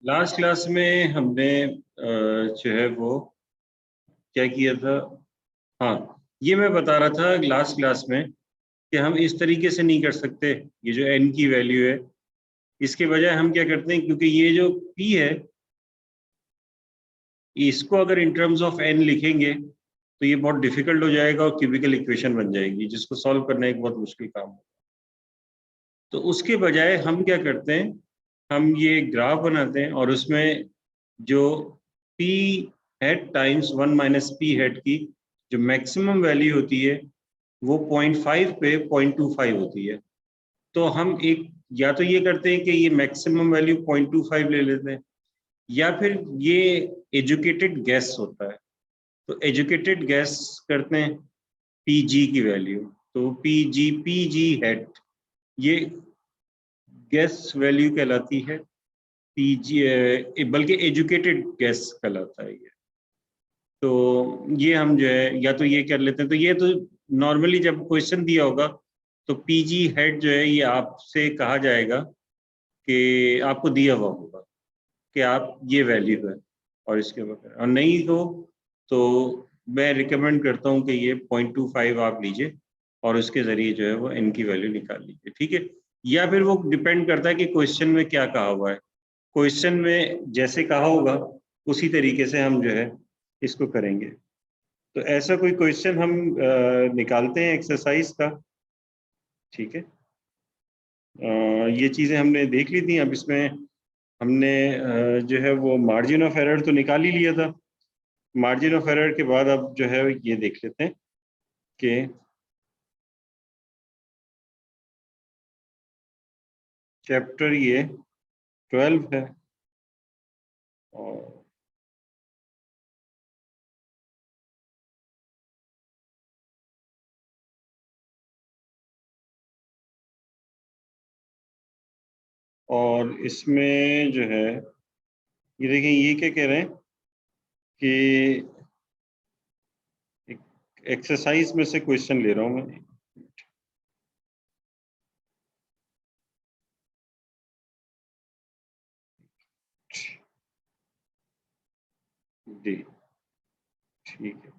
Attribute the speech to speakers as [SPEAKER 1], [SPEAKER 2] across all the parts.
[SPEAKER 1] Last class में हमने जो है वो क्या किया था। हाँ, ये मैं बता रहा था लास्ट क्लास में कि हम इस तरीके से नहीं कर सकते। ये जो n की वैल्यू है, इसके बजाय हम क्या करते हैं, क्योंकि ये जो p है इसको अगर इन टर्म्स ऑफ n लिखेंगे तो ये बहुत डिफिकल्ट हो जाएगा और क्यूबिकल इक्वेशन बन जाएगी, जिसको सॉल्व करना एक बहुत मुश्किल काम है। तो उसके बजाय हम क्या करते हैं, हम ये ग्राफ बनाते हैं और उसमें जो p head times 1 minus p head की जो मैक्सिमम वैल्यू होती है वो 0.5 पे 0.25 होती है। तो हम एक या तो ये करते हैं कि ये मैक्सिमम वैल्यू 0.25 ले लेते हैं, या फिर ये एजुकेटेड गैस होता है। तो एजुकेटेड गैस करते हैं पीजी की वैल्यू, तो पीजी हेड ये गैस वैल्यू कहलाती है पीजी, बल्कि एजुकेटेड गैस कहलाता है ये। तो ये हम जो है या तो ये कर लेते हैं, तो ये तो नॉर्मली जब क्वेश्चन दिया होगा तो पीजी हेड जो है ये आपसे कहा जाएगा कि आपको दिया हुआ होगा कि आप ये वैल्यू है और इसके बगैर, और नहीं हो तो मैं रिकमेंड करता हूँ कि ये 0.25 आप लीजिए और उसके जरिए जो है वो n की वैल्यू निकाल लीजिए, ठीक है। या फिर वो डिपेंड करता है कि क्वेश्चन में क्या कहा हुआ है। क्वेश्चन में जैसे कहा होगा उसी तरीके से हम जो है इसको करेंगे। तो ऐसा कोई क्वेश्चन हम निकालते हैं एक्सरसाइज का, ठीक है। ये चीज़ें हमने देख ली थी। अब इसमें हमने जो है वो मार्जिन ऑफ एरर तो निकाल ही लिया था। मार्जिन ऑफ एरर के बाद अब जो है ये देख लेते हैं कि चैप्टर ये 12 है और इसमें जो है ये देखिए, ये क्या कह रहे हैं कि एक्सरसाइज में से क्वेश्चन ले रहा हूँ मैं। डी, ठीक है।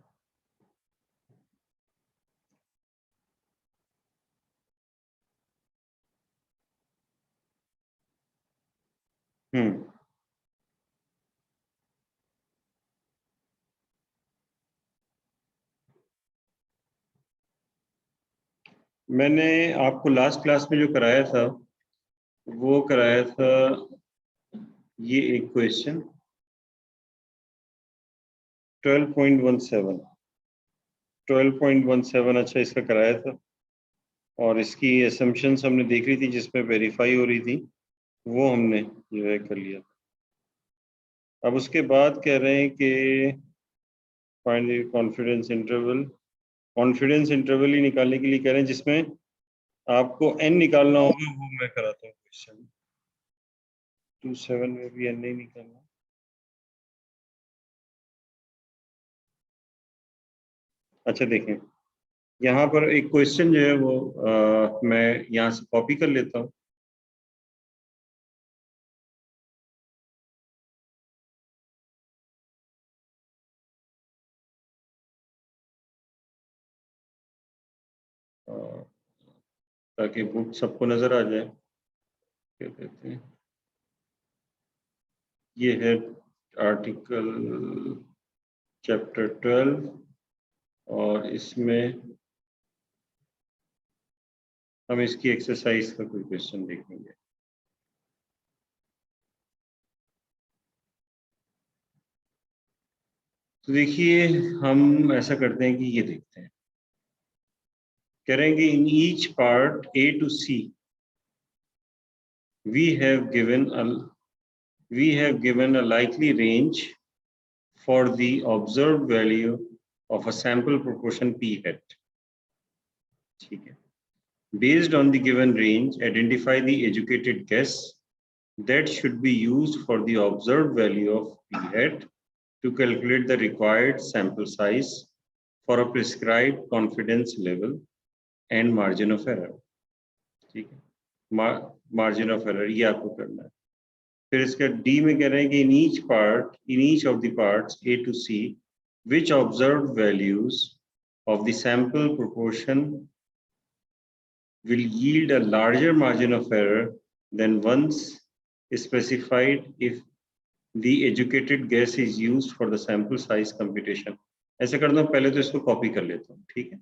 [SPEAKER 1] हम्म, मैंने आपको लास्ट क्लास में जो कराया था वो कराया था ये एक क्वेश्चन 12.17। 12.17 अच्छा इसका कराया था और इसकी असम्पशंस हमने देख रही थी जिसमें वेरीफाई हो रही थी, वो हमने जो है कर लिया था। अब उसके बाद कह रहे हैं कि find the confidence interval. Confidence interval ही निकालने के लिए कह रहे हैं जिसमें आपको n निकालना होगा, वो मैं कराता हूँ क्वेश्चन। 27 में भी n नहीं निकालना। अच्छा देखें, यहाँ पर एक क्वेश्चन जो है वो मैं यहाँ से कॉपी कर लेता हूँ। ताकि बुक सबको नजर आ जाए। क्या कहते हैं, ये है आर्टिकल चैप्टर 12 और इसमें हम इसकी एक्सरसाइज का कोई क्वेश्चन देखेंगे। तो देखिए, हम ऐसा करते हैं कि ये देखते हैं, करेंगे in each part A to C we have given a likely range for the observed value of a sample proportion P hat, ठीक है। Based on the given range, identify the educated guess that should be used for the observed value of P hat to calculate the required sample size for a prescribed confidence level and margin of error, ठीक है। Margin of error ये आपको करना है। फिर इसका D में कह रहे हैं कि in each of the parts A to C which observed values of the sample proportion will yield a larger margin of error than once specified if the educated guess is used for the sample size computation. ऐसे करता हूँ, पहले तो इसको copy कर लेता हूँ, ठीक है।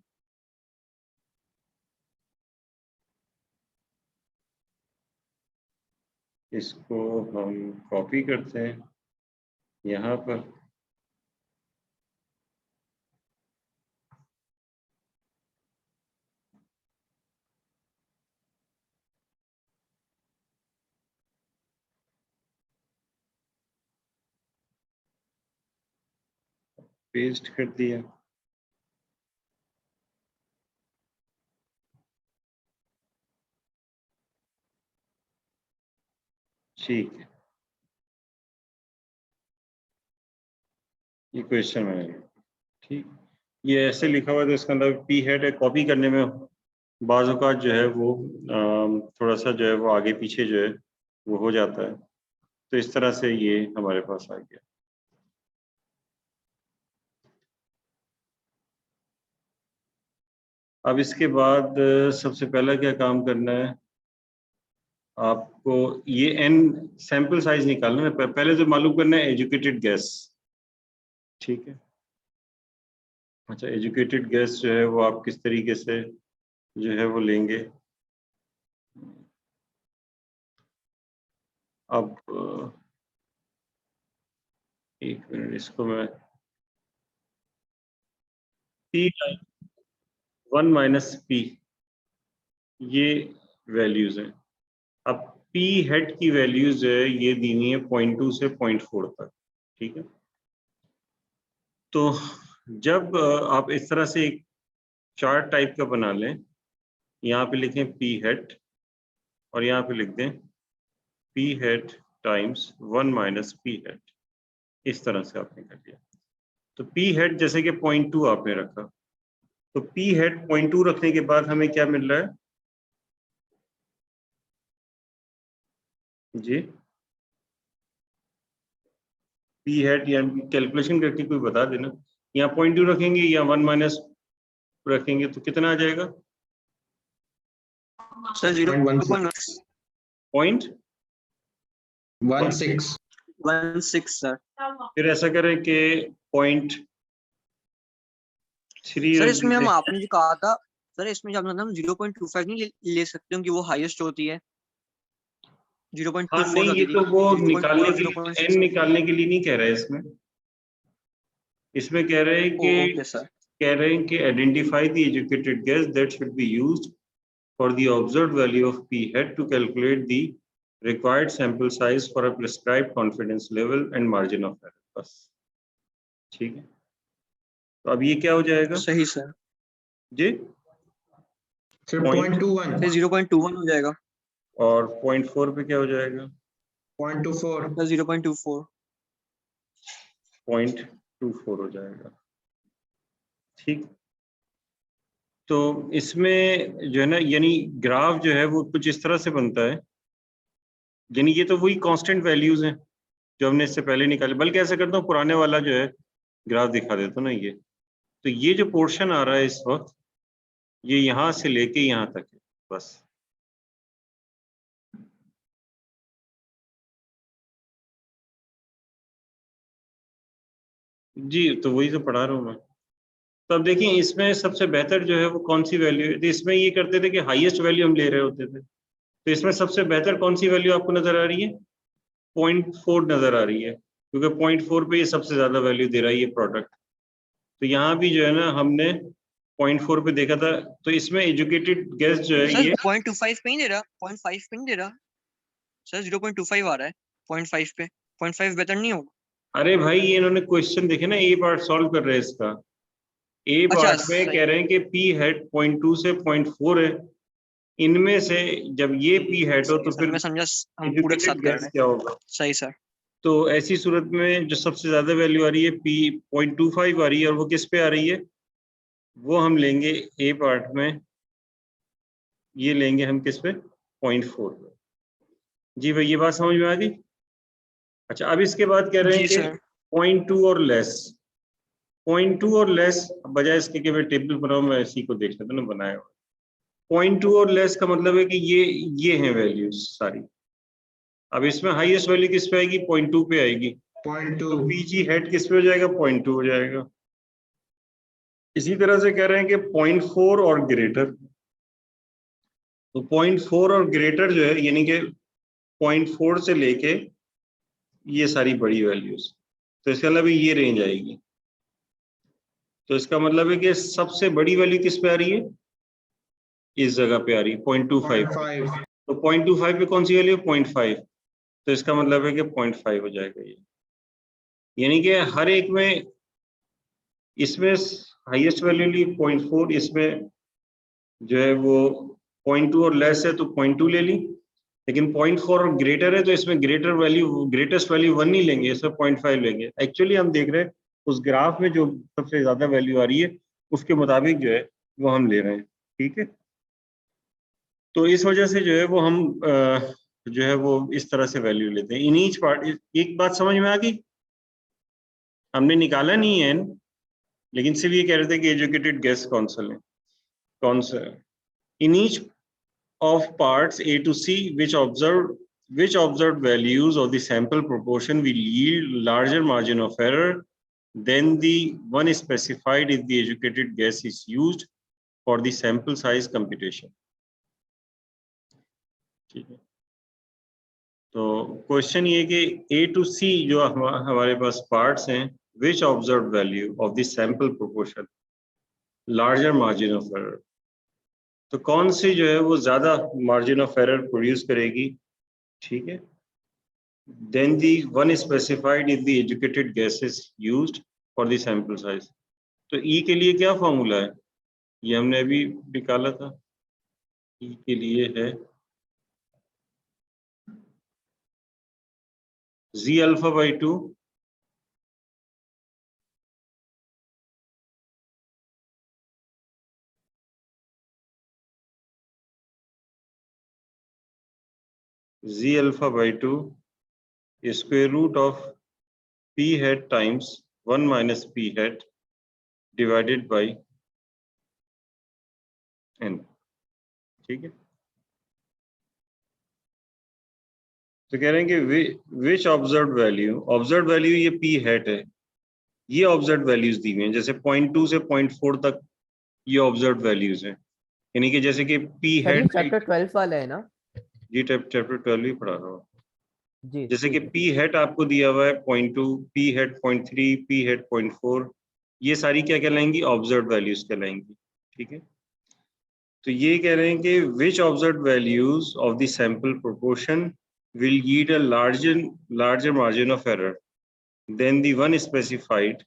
[SPEAKER 1] इसको हम कॉपी करते हैं यहाँ पर, पेस्ट कर दिया। ठीक है, ये क्वेश्चन मैंने, ठीक, ये ऐसे लिखा हुआ है तो इसका अंदर पी हेड है। कॉपी करने में बाज़ औक़ात जो है वो थोड़ा सा जो है वो आगे पीछे जो है वो हो जाता है, तो इस तरह से ये हमारे पास आ गया। अब इसके बाद सबसे पहला क्या काम करना है, आपको ये एन सैंपल साइज निकालना है। पहले तो मालूम करना है एजुकेटेड गैस, ठीक है। अच्छा, एजुकेटेड गैस जो है वो आप किस तरीके से जो है वो लेंगे। अब एक मिनट, इसको मैं P टाइम 1 माइनस P, ये वैल्यूज हैं। अब P हेड की वैल्यूज जो है ये दी हुई है 0.2 से 0.4 तक, ठीक है। तो जब आप इस तरह से एक चार्ट टाइप का बना लें, यहाँ पे लिखें P हेड और यहाँ पे लिख दें P head times 1 minus P head, इस तरह से आपने कर दिया। तो P हेड जैसे कि 0.2 आपने रखा, तो P हेड 0.2 रखने के बाद हमें क्या मिल रहा है जी, P हेड या कैलकुलेशन करके कोई बता देना। यहाँ 0.2 रखेंगे या 1 माइनस रखेंगे तो कितना आ जाएगा
[SPEAKER 2] सर? 0.16 सर।
[SPEAKER 1] फिर ऐसा करें कि 0.3
[SPEAKER 2] सर इसमें हम आपने जो कहा था सर, इसमें जब हम 0.25 नहीं ले सकते हैं कि वो हाईएस्ट होती है 0.24।
[SPEAKER 1] हाँ नहीं, ये तो वो निकालने के लिए, एन निकालने के लिए नहीं कह रहा है इसमें। इसमें कह रहे हैं कि
[SPEAKER 2] ओके सर,
[SPEAKER 1] कह रहे हैं कि identify the educated guess that should be used for the observed value of p hat to calculate the required sample size for a prescribed confidence level and margin of error, बस, ठीक है। तो अब ये क्या हो जाएगा?
[SPEAKER 2] सही सर
[SPEAKER 1] जी,
[SPEAKER 2] 0.21 हो जाएगा
[SPEAKER 1] और 0.4 पे क्या हो जाएगा?
[SPEAKER 2] 0.24 0.24
[SPEAKER 1] 0.24 हो जाएगा, ठीक। तो इसमें जो है ना, यानी ग्राफ जो है वो कुछ इस तरह से बनता है, यानी ये तो वही कांस्टेंट वैल्यूज हैं जो हमने इससे पहले निकाले। बल्कि ऐसा करता हूँ, पुराने वाला जो है ग्राफ दिखा देता हूँ ना, ये तो ये जो पोर्शन आ रहा है इस वक्त, ये यहाँ से लेके यहाँ तक है, बस। जी, तो वही तो पढ़ा रहा हूँ मैं। तो अब देखिए, इसमें सबसे बेहतर जो है वो कौन सी वैल्यू है। तो इसमें ये करते थे कि हाईएस्ट वैल्यू हम ले रहे होते थे, तो इसमें सबसे बेहतर कौन सी वैल्यू आपको नजर आ रही है? 0.4 नजर आ रही है, क्योंकि 0.4 पे ये सबसे ज्यादा वैल्यू दे रहा है ये प्रोडक्ट। तो यहाँ भी जो है ना हमने 0.4 पे देखा था, तो इसमें एजुकेटेड गेस जो है
[SPEAKER 2] सर
[SPEAKER 1] ये
[SPEAKER 2] 0.25 पे नहीं दे रहा, 0.5 पे नहीं दे रहा सर, 0.25 आ रहा है 0.5 पे। 0.5 बेहतर नहीं होगा?
[SPEAKER 1] अरे भाई, ये इन्होंने क्वेश्चन देखे ना, ए पार्ट सॉल्व कर रहे हैं इसका। ए
[SPEAKER 2] अच्छा
[SPEAKER 1] पार्ट में कह रहे हैं कि पी हेड 0.2 से 0.4 है, इनमें से जब ये पी हेड हो तो फिर
[SPEAKER 2] मैं समझा, हम पूरे एक साथ
[SPEAKER 1] एजुकेटेड
[SPEAKER 2] कर
[SPEAKER 1] गेस
[SPEAKER 2] रहे हैं।
[SPEAKER 1] क्या होगा।
[SPEAKER 2] सही सर।
[SPEAKER 1] तो ऐसी सूरत में जो सबसे ज्यादा वैल्यू आ रही है पी 0.25 आ रही है, और वो किस पे आ रही है? वो हम लेंगे ए पार्ट में, ये लेंगे हम किस पे? 0.4 पे। जी भाई, ये बात समझ में आ गई? अच्छा, अब इसके बाद कह रहे हैं
[SPEAKER 2] जी
[SPEAKER 1] कि
[SPEAKER 2] सर।
[SPEAKER 1] 0.2 और लेस, 0.2 और लेस, बजाय इसके कि मैं टेबल बनाऊं, मैं इसी को देख लेता हूं ना बनाया हुआ। 0.2 और लेस का मतलब है कि ये हैं वैल्यूज सारी। अब इसमें हाईएस्ट वैल्यू किस पे आएगी? 0.2 पे आएगी।
[SPEAKER 3] 0.2
[SPEAKER 1] तो पीजी हेड किस पे हो जाएगा? 0.2 हो जाएगा। इसी तरह से कह रहे हैं कि 0.4 और ग्रेटर, तो 0.4 और ग्रेटर जो है, यानी कि 0.4 से लेके ये सारी बड़ी वैल्यूज, तो इसका मतलब ये रेंज आएगी। तो इसका मतलब है कि सबसे बड़ी वैल्यू किस पे आ रही है? इस जगह पे आ रही है 0.25।
[SPEAKER 3] 0.5
[SPEAKER 1] तो 0.25 पे कौन सी वैल्यू है? 0.5। तो इसका मतलब है कि 0.5 हो जाएगा ये, यानी कि हर एक में, इसमें हाईएस्ट वैल्यू ली 0.4, इसमें जो है वो 0.2 और लेस है तो 0.2 ले ली, लेकिन 0.4 और ग्रेटर है तो इसमें ग्रेटर वैल्यू, ग्रेटेस्ट वैल्यू 1 नहीं लेंगे, इसमें 0.5 लेंगे। एक्चुअली हम देख रहे हैं उस ग्राफ में जो सबसे ज्यादा वैल्यू आ रही है उसके मुताबिक जो है वो हम ले रहे हैं, ठीक है। तो इस वजह से जो है वो हम जो है वो इस तरह से वैल्यू लेते हैं इन ईच पार्ट। एक बात समझ में आ गई? हमने निकाला नहीं है, लेकिन सिर्फ ये कह रहे थे कि एजुकेटेड गेस कौन सा लें, कौन सा। In each of parts A to C which observed values of the sample proportion will yield larger margin of error than the one specified if the educated guess is used for the sample size computation. ठीक है, तो question ये कि A to C जो हमारे पास parts हैं, which observed value of the sample proportion larger margin of error, तो कौन सी जो है वो ज्यादा मार्जिन ऑफ एरर प्रोड्यूस करेगी, ठीक है, then the one specified is the educated guess is used for the sample size। तो E के लिए क्या फॉर्मूला है? ये हमने अभी निकाला था। E के लिए है Z alpha by 2 Z alpha by 2 square root of P hat times 1 minus P hat divided by N, ठीक है। तो कह रहे हैं कि विच ऑब्जर्व वैल्यू ये P hat है, ये ऑब्जर्व वैल्यूज दी हुई हैं, जैसे 0.2 से 0.4 तक ये ऑब्जर्व वैल्यूज हैं, यानी कि जैसे कि P
[SPEAKER 4] सर ये
[SPEAKER 1] hat
[SPEAKER 4] चैप्टर 12 वाला है ना?
[SPEAKER 1] जी चैप्टर 12 ही पढ़ा रहा हूँ।
[SPEAKER 4] जी
[SPEAKER 1] जैसे कि
[SPEAKER 4] ठीक है।
[SPEAKER 1] P hat आपको दिया हुआ है 0.2, P hat 0.3, P hat 0.4, ये सारी क्या कहलाएंगी? ऑब्जर्व वैल्यूज कहलाएंगी, ठीक है। तो ये कह रहे हैं कि which observe values of the sample proportion will yield a larger margin of error than the one specified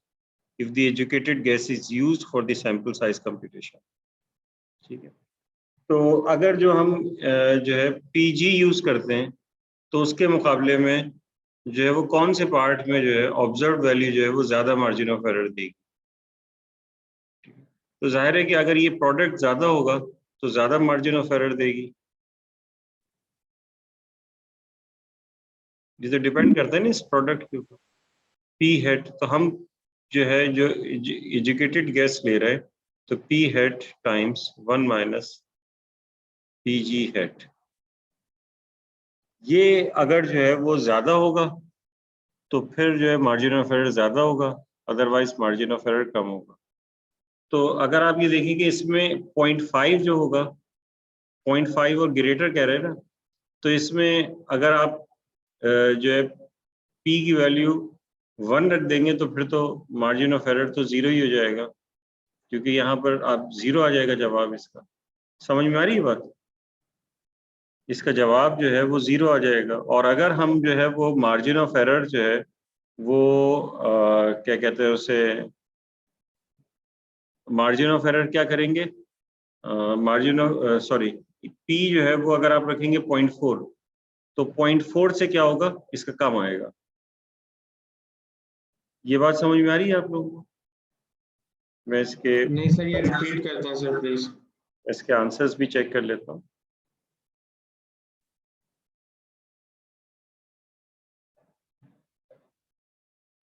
[SPEAKER 1] if the educated guess is used for the sample size computation, ठीक है। तो अगर जो हम जो है PG यूज करते हैं तो उसके मुकाबले में जो है वो कौन से पार्ट में जो है ऑब्जर्व वैल्यू जो है वो ज्यादा मार्जिन ऑफ एरर देगी। तो जाहिर है कि अगर ये प्रोडक्ट ज्यादा होगा तो ज्यादा मार्जिन ऑफ एरर देगी, ये तो डिपेंड करता है ना इस प्रोडक्ट के ऊपर। P हेड, तो हम जो है जो एजुकेटेड गेस ले रहे हैं, तो P head times 1 minus PG head, ये अगर जो है वो ज्यादा होगा तो फिर जो है मार्जिन ऑफ एरर ज्यादा होगा, अदरवाइज मार्जिन ऑफ एरर कम होगा। तो अगर आप ये देखेंगे इसमें 0.5 जो होगा, 0.5 और ग्रेटर कह रहे हैं ना, तो इसमें अगर आप जो है P की वैल्यू 1 रख देंगे तो फिर तो मार्जिन ऑफ एरर तो 0 ही हो जाएगा, क्योंकि यहाँ पर आप 0 आ जाएगा जवाब इसका। समझ में आ रही है बात? इसका जवाब जो है वो 0 आ जाएगा। और अगर हम जो है वो मार्जिन ऑफ एरर जो है वो क्या कहते हैं उसे, मार्जिन ऑफ एरर क्या करेंगे, मार्जिन ऑफ सॉरी P जो है वो अगर आप रखेंगे 0.4 तो 0.4 से क्या होगा, इसका कम आएगा। ये बात समझ में आ रही है आप लोगों को? मैं इसके
[SPEAKER 3] नहीं सर, ये रिपीट करता है सर प्लीज।
[SPEAKER 1] इसके आंसर्स भी चेक कर लेता हूँ।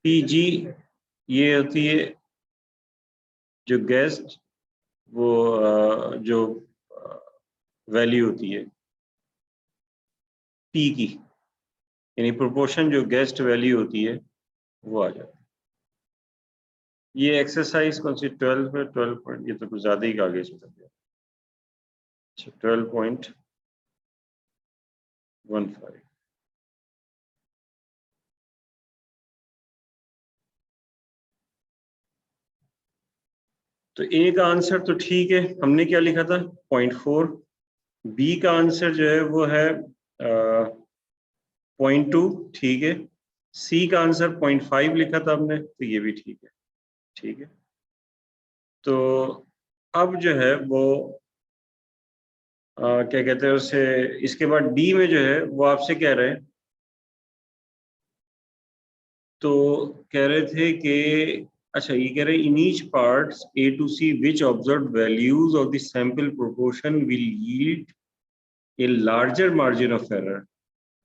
[SPEAKER 1] PG ये होती है जो गेस्ट वो जो वैल्यू होती है P की, यानी प्रोपोर्शन जो गेस्ट वैल्यू होती है वो आ जाती है। ये एक्सरसाइज कौन सी 12 है? 12 पॉइंट, ये तो कुछ ज्यादा ही आगे चल गया। अच्छा 12.15 तो A का आंसर तो ठीक है, हमने क्या लिखा था 0.4। B का आंसर जो है वो है 0.2, ठीक है। C का आंसर 0.5 लिखा था हमने, तो ये भी ठीक है, ठीक है। तो अब जो है वो क्या कहते हैं उसे, इसके बाद D में जो है वो आपसे कह रहे हैं, तो कह रहे थे कि अच्छा ये कह रहे हैं in each parts A to C which observed values of the sample proportion will yield a larger margin of error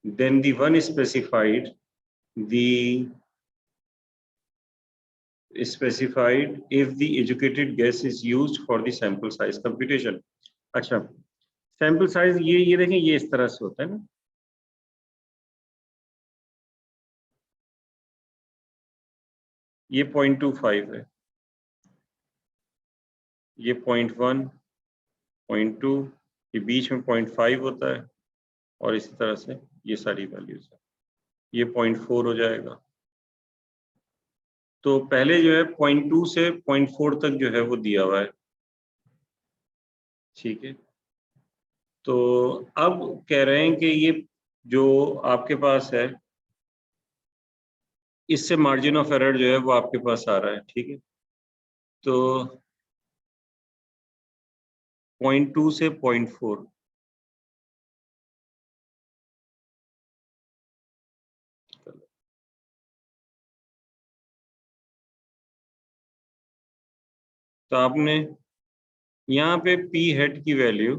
[SPEAKER 1] than the one specified if the educated guess is used for the sample size computation। अच्छा sample size ये देखें, ये इस तरह से होता है ना, ये 0.25 है, ये 0.1, 0.2, ये बीच में 0.5 होता है, और इसी तरह से ये सारी वैल्यूज है, ये 0.4 हो जाएगा। तो पहले जो है 0.2 से 0.4 तक जो है वो दिया हुआ है, ठीक है। तो अब कह रहे हैं कि ये जो आपके पास है इससे मार्जिन ऑफ एरर जो है वो आपके पास आ रहा है, ठीक है। तो 0.2 से 0.4 तो आपने यहाँ पे P हेड की वैल्यू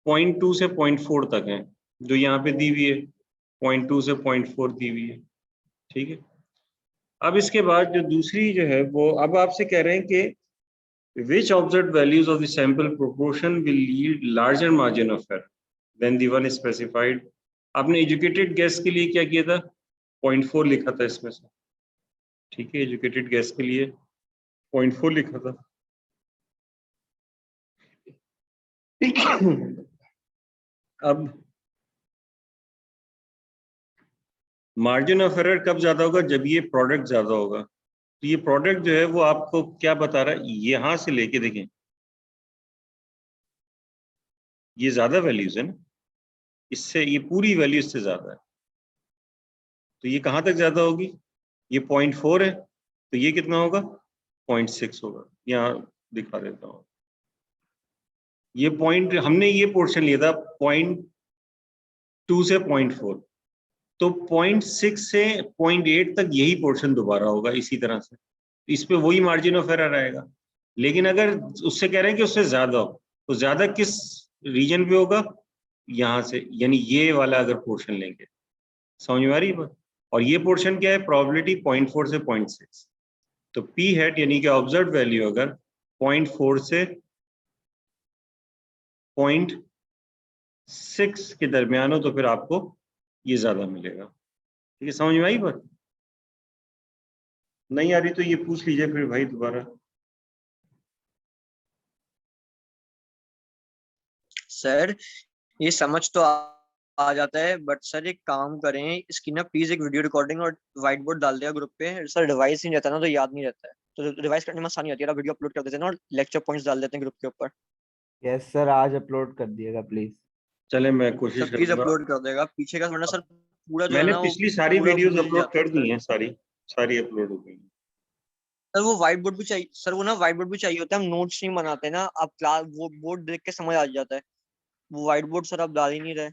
[SPEAKER 1] 0.2 से 0.4 तक है, जो यहाँ पे दी हुई है 0.2 से 0.4 दी हुई है, ठीक है। अब इसके बाद जो दूसरी जो है वो अब आपसे कह रहे हैं कि which observed values of the sample proportion will yield larger margin of error than the one specified। आपने एजुकेटेड गैस के लिए क्या किया था 0.4 लिखा था इसमें से, ठीक है। एजुकेटेड गैस के लिए 0.4 लिखा था। अब मार्जिन ऑफ एरर कब ज्यादा होगा? जब ये प्रोडक्ट ज्यादा होगा। तो ये प्रोडक्ट जो है वो आपको क्या बता रहा है, यहां से लेके देखें ये ज्यादा वैल्यूज है ना, इससे ये पूरी वैल्यू इससे ज्यादा है। तो ये कहां तक ज्यादा होगी? ये 0.4 है, तो ये कितना होगा 0.6 होगा। यहाँ दिखा देता हूँ, ये पॉइंट हमने ये पोर्शन लिया था 0.2 से 0.4, तो 0.6 से 0.8 तक यही पोर्शन दोबारा होगा इसी तरह से, इस पे वही मार्जिन ऑफ एरर आएगा। लेकिन अगर उससे कह रहे हैं कि उससे ज्यादा हो, तो ज्यादा किस रीजन पे होगा? यहाँ से, यानी ये वाला अगर पोर्शन लेंगे, समझ में आ रही है बात? और ये पोर्शन क्या है? प्रोबेबिलिटी 0.4 से 0.6। तो P हेड यानी कि ऑब्जर्व वैल्यू अगर 0.4 से 0.6 के दरमियान हो तो फिर आपको ये ज्यादा मिलेगा, ठीक है। समझ में आई बात? नहीं आ रही तो ये पूछ लीजिए फिर भाई दोबारा।
[SPEAKER 2] सर ये समझ तो आ जाता है, बट सर एक काम करें, इसकी ना प्लीज एक वीडियो रिकॉर्डिंग और व्हाइट बोर्ड डाल दिया ग्रुप पे। सर रिवाइज नहीं रहता ना, तो याद नहीं रहता है, तो रिवाइज करने में आसानी होती है। वीडियो अपलोड कर देते हैं ना, और लेक्चर पॉइंट्स डाल देते हैं ग्रुप के ऊपर।
[SPEAKER 4] यस सर, आज अपलोड कर दिएगा प्लीज।
[SPEAKER 1] चले मैं
[SPEAKER 2] सर
[SPEAKER 1] कोशिश
[SPEAKER 2] प्लीज
[SPEAKER 1] करूंगा।
[SPEAKER 2] अपलोड कर देगा पीछे का, वरना सर पूरा जो है
[SPEAKER 1] मैंने
[SPEAKER 2] ना वो
[SPEAKER 1] पिछली सारी
[SPEAKER 2] पूरा
[SPEAKER 1] वीडियोस
[SPEAKER 2] मिल
[SPEAKER 1] अपलोड
[SPEAKER 2] जाता है
[SPEAKER 1] कर दी
[SPEAKER 2] सर।
[SPEAKER 1] हैं, सारी अपलोड हो गई हैं।
[SPEAKER 2] सर वो व्हाइट बोर्ड भी चाहिए सर, वो ना व्हाइट बोर्ड भी चाहिए होता है। हम नोट्स नहीं बनाते ना, आप क्लास वो बोर्ड देख के समझ आ जाता है। वो व्हाइट बोर्ड सर आप डाल ही नहीं रहे।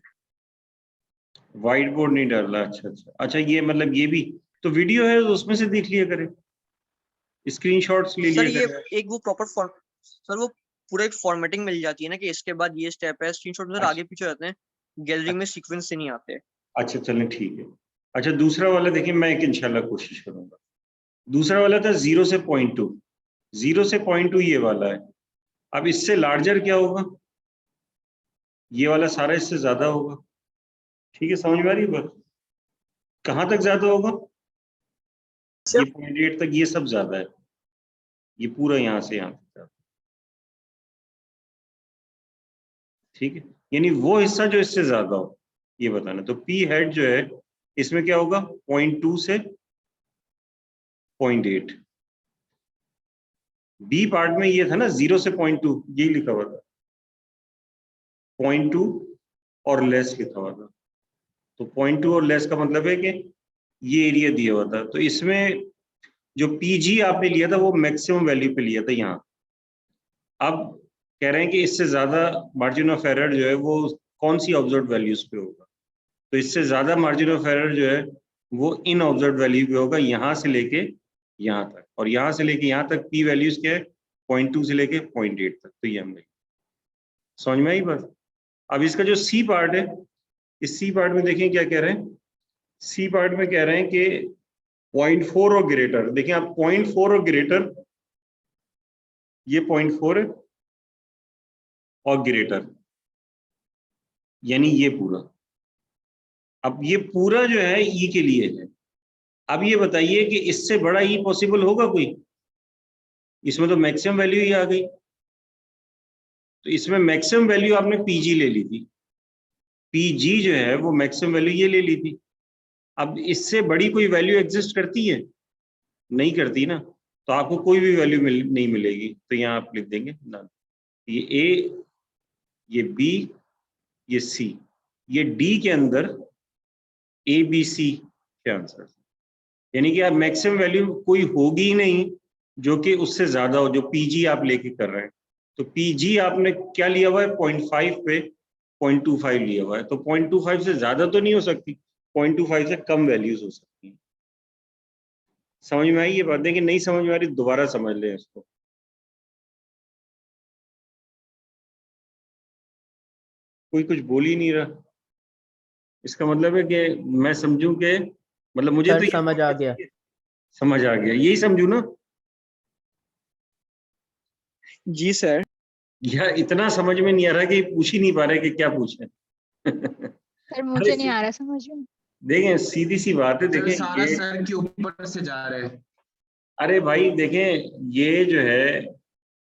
[SPEAKER 1] व्हाइट बोर्ड नहीं डालना, अच्छा अच्छा अच्छा, ये मतलब ये भी तो वीडियो है तो उसमें से देख लिया करें, स्क्रीनशॉट्स ले
[SPEAKER 2] सर
[SPEAKER 1] लिया
[SPEAKER 2] ये
[SPEAKER 1] करें।
[SPEAKER 2] एक वो प्रॉपर फॉर्म, सर वो पूरा एक फॉर्मेटिंग मिल जाती है ना, कि इसके बाद ये स्टेप है। स्क्रीनशॉट में सर
[SPEAKER 1] अच्छा
[SPEAKER 2] आगे पीछे रहते हैं, गैलरी में
[SPEAKER 1] अच्छा
[SPEAKER 2] सीक्वेंस से नहीं आते।
[SPEAKER 1] अच्छा, चलें ठीक है। अच्छा दूसरा वाला देखिए, मैं एक इंशाल्लाह कोशिश करूंगा। दूसरा वाला था 0 से 0.2, 0 से 0.2 ये वाला है। अब इससे लार्जर क्या होगा, ये वाला सारा इससे ज्यादा होगा। ठीक है, समझ में आ रही है बात? कहाँ तक ज्यादा होगा, ये 0.8 तक, ये सब ज्यादा है, ये पूरा यहाँ से यहाँ तक ज्यादा। ठीक है, यानी वो हिस्सा जो इससे ज्यादा हो ये बताना। तो पी हेड जो है इसमें क्या होगा, 0.2 से 0.8। बी पार्ट में ये था ना 0 से 0.2, यही लिखा हुआ था, 0.2 और लेस लिखा हुआ था। तो 0.2 और लेस का मतलब है कि ये एरिया दिया हुआ था। तो इसमें जो पीजी आपने लिया था वो मैक्सिमम वैल्यू पे लिया था यहाँ। अब कह रहे हैं कि इससे ज्यादा मार्जिन ऑफ एरर जो है वो कौन सी ऑब्जर्व वैल्यूज पे होगा। तो इससे ज्यादा मार्जिन ऑफ एरर जो है वो इन ऑब्जर्व वैल्यू पे होगा, यहाँ से लेके यहाँ तक, और यहाँ से लेके यहाँ तक पी वैल्यूज क्या है, 0.2 से लेके 0.8 तक। तो ये हमने समझ में आई बात। अब इसका जो सी पार्ट है, इस सी पार्ट में देखें क्या कह रहे हैं। सी पार्ट में कह रहे हैं कि 0.4 और ग्रेटर। देखिए आप 0.4 और ग्रेटर, ये 0.4 है और ग्रेटर, यानी ये पूरा। अब ये पूरा जो है ई के लिए है। अब ये बताइए कि इससे बड़ा ई पॉसिबल होगा कोई, इसमें तो मैक्सिमम वैल्यू ही आ गई। तो इसमें मैक्सिमम वैल्यू आपने पीजी ले ली थी, पीजी जो है वो मैक्सिमम वैल्यू ये ले ली थी। अब इससे बड़ी कोई वैल्यू एग्जिस्ट करती है, नहीं करती ना, तो आपको कोई भी वैल्यू नहीं मिलेगी। तो यहाँ आप लिख देंगे ना, ये ए, ये बी, ये सी, ये डी के अंदर ए बी सी के आंसर। यानी कि आप मैक्सिमम वैल्यू कोई होगी ही नहीं जो कि उससे ज्यादा हो, जो पीजी आप लेके कर रहे हैं। तो पीजी आपने क्या लिया हुआ है, 0.5 पे 0.25 लिया हुआ है। तो 0.25 से ज्यादा तो नहीं हो सकती, 0.25 से कम वैल्यूज हो सकती हैं। समझ में आई ये बात? देखिए नहीं समझ में आ रही दोबारा समझ लें इसको। कोई कुछ बोल ही नहीं रहा, इसका मतलब है कि मैं समझूं कि, मतलब मुझे
[SPEAKER 5] सर
[SPEAKER 1] तो ये
[SPEAKER 5] समझ आ गया।
[SPEAKER 1] समझ आ गया, यही समझू ना।
[SPEAKER 2] जी सर।
[SPEAKER 1] यार इतना समझ में नहीं आ रहा कि पूछ ही नहीं पा रहे कि क्या पूछे।
[SPEAKER 6] सर मुझे नहीं आ रहा समझ में।
[SPEAKER 1] देखें सीधी सी बात है,
[SPEAKER 3] सर
[SPEAKER 1] देखें
[SPEAKER 3] सारा
[SPEAKER 1] ये,
[SPEAKER 3] सर के ऊपर से जा रहा है।
[SPEAKER 1] अरे भाई देखें ये जो है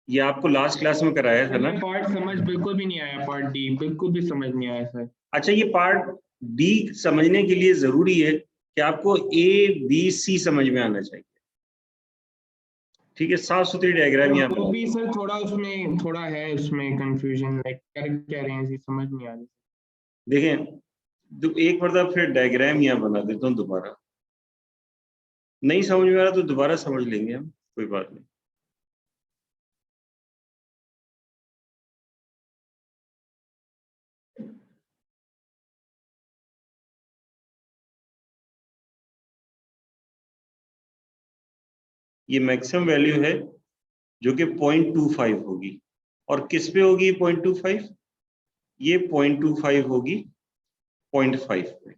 [SPEAKER 1] ये आपको लास्ट क्लास में कराया था ना।
[SPEAKER 3] पार्ट समझ बिल्कुल भी नहीं आया, पार्ट डी बिल्कुल भी समझ नहीं आया सर।
[SPEAKER 1] अच्छा ये पार्ट डी समझने के लिए जरूरी है कि आपको ए बी सी समझ में आना चाहिए। ठीक है, साफ सुथरी डायग्राम यहाँ
[SPEAKER 3] वो
[SPEAKER 1] पे।
[SPEAKER 3] भी सर थोड़ा उसमें थोड़ा है, उसमें कंफ्यूजन, लाइक क्या रहे हैं जी, समझ नहीं आ रही।
[SPEAKER 1] देखें एक बार फिर डायग्राम यहाँ बना देता हूँ दोबारा, नहीं समझ में आ रहा तो दोबारा समझ लेंगे हम, कोई बात नहीं। ये मैक्सिमम वैल्यू है जो कि 0.25 होगी, और किस पे होगी 0.25, ये 0.25 होगी 0.5 पे।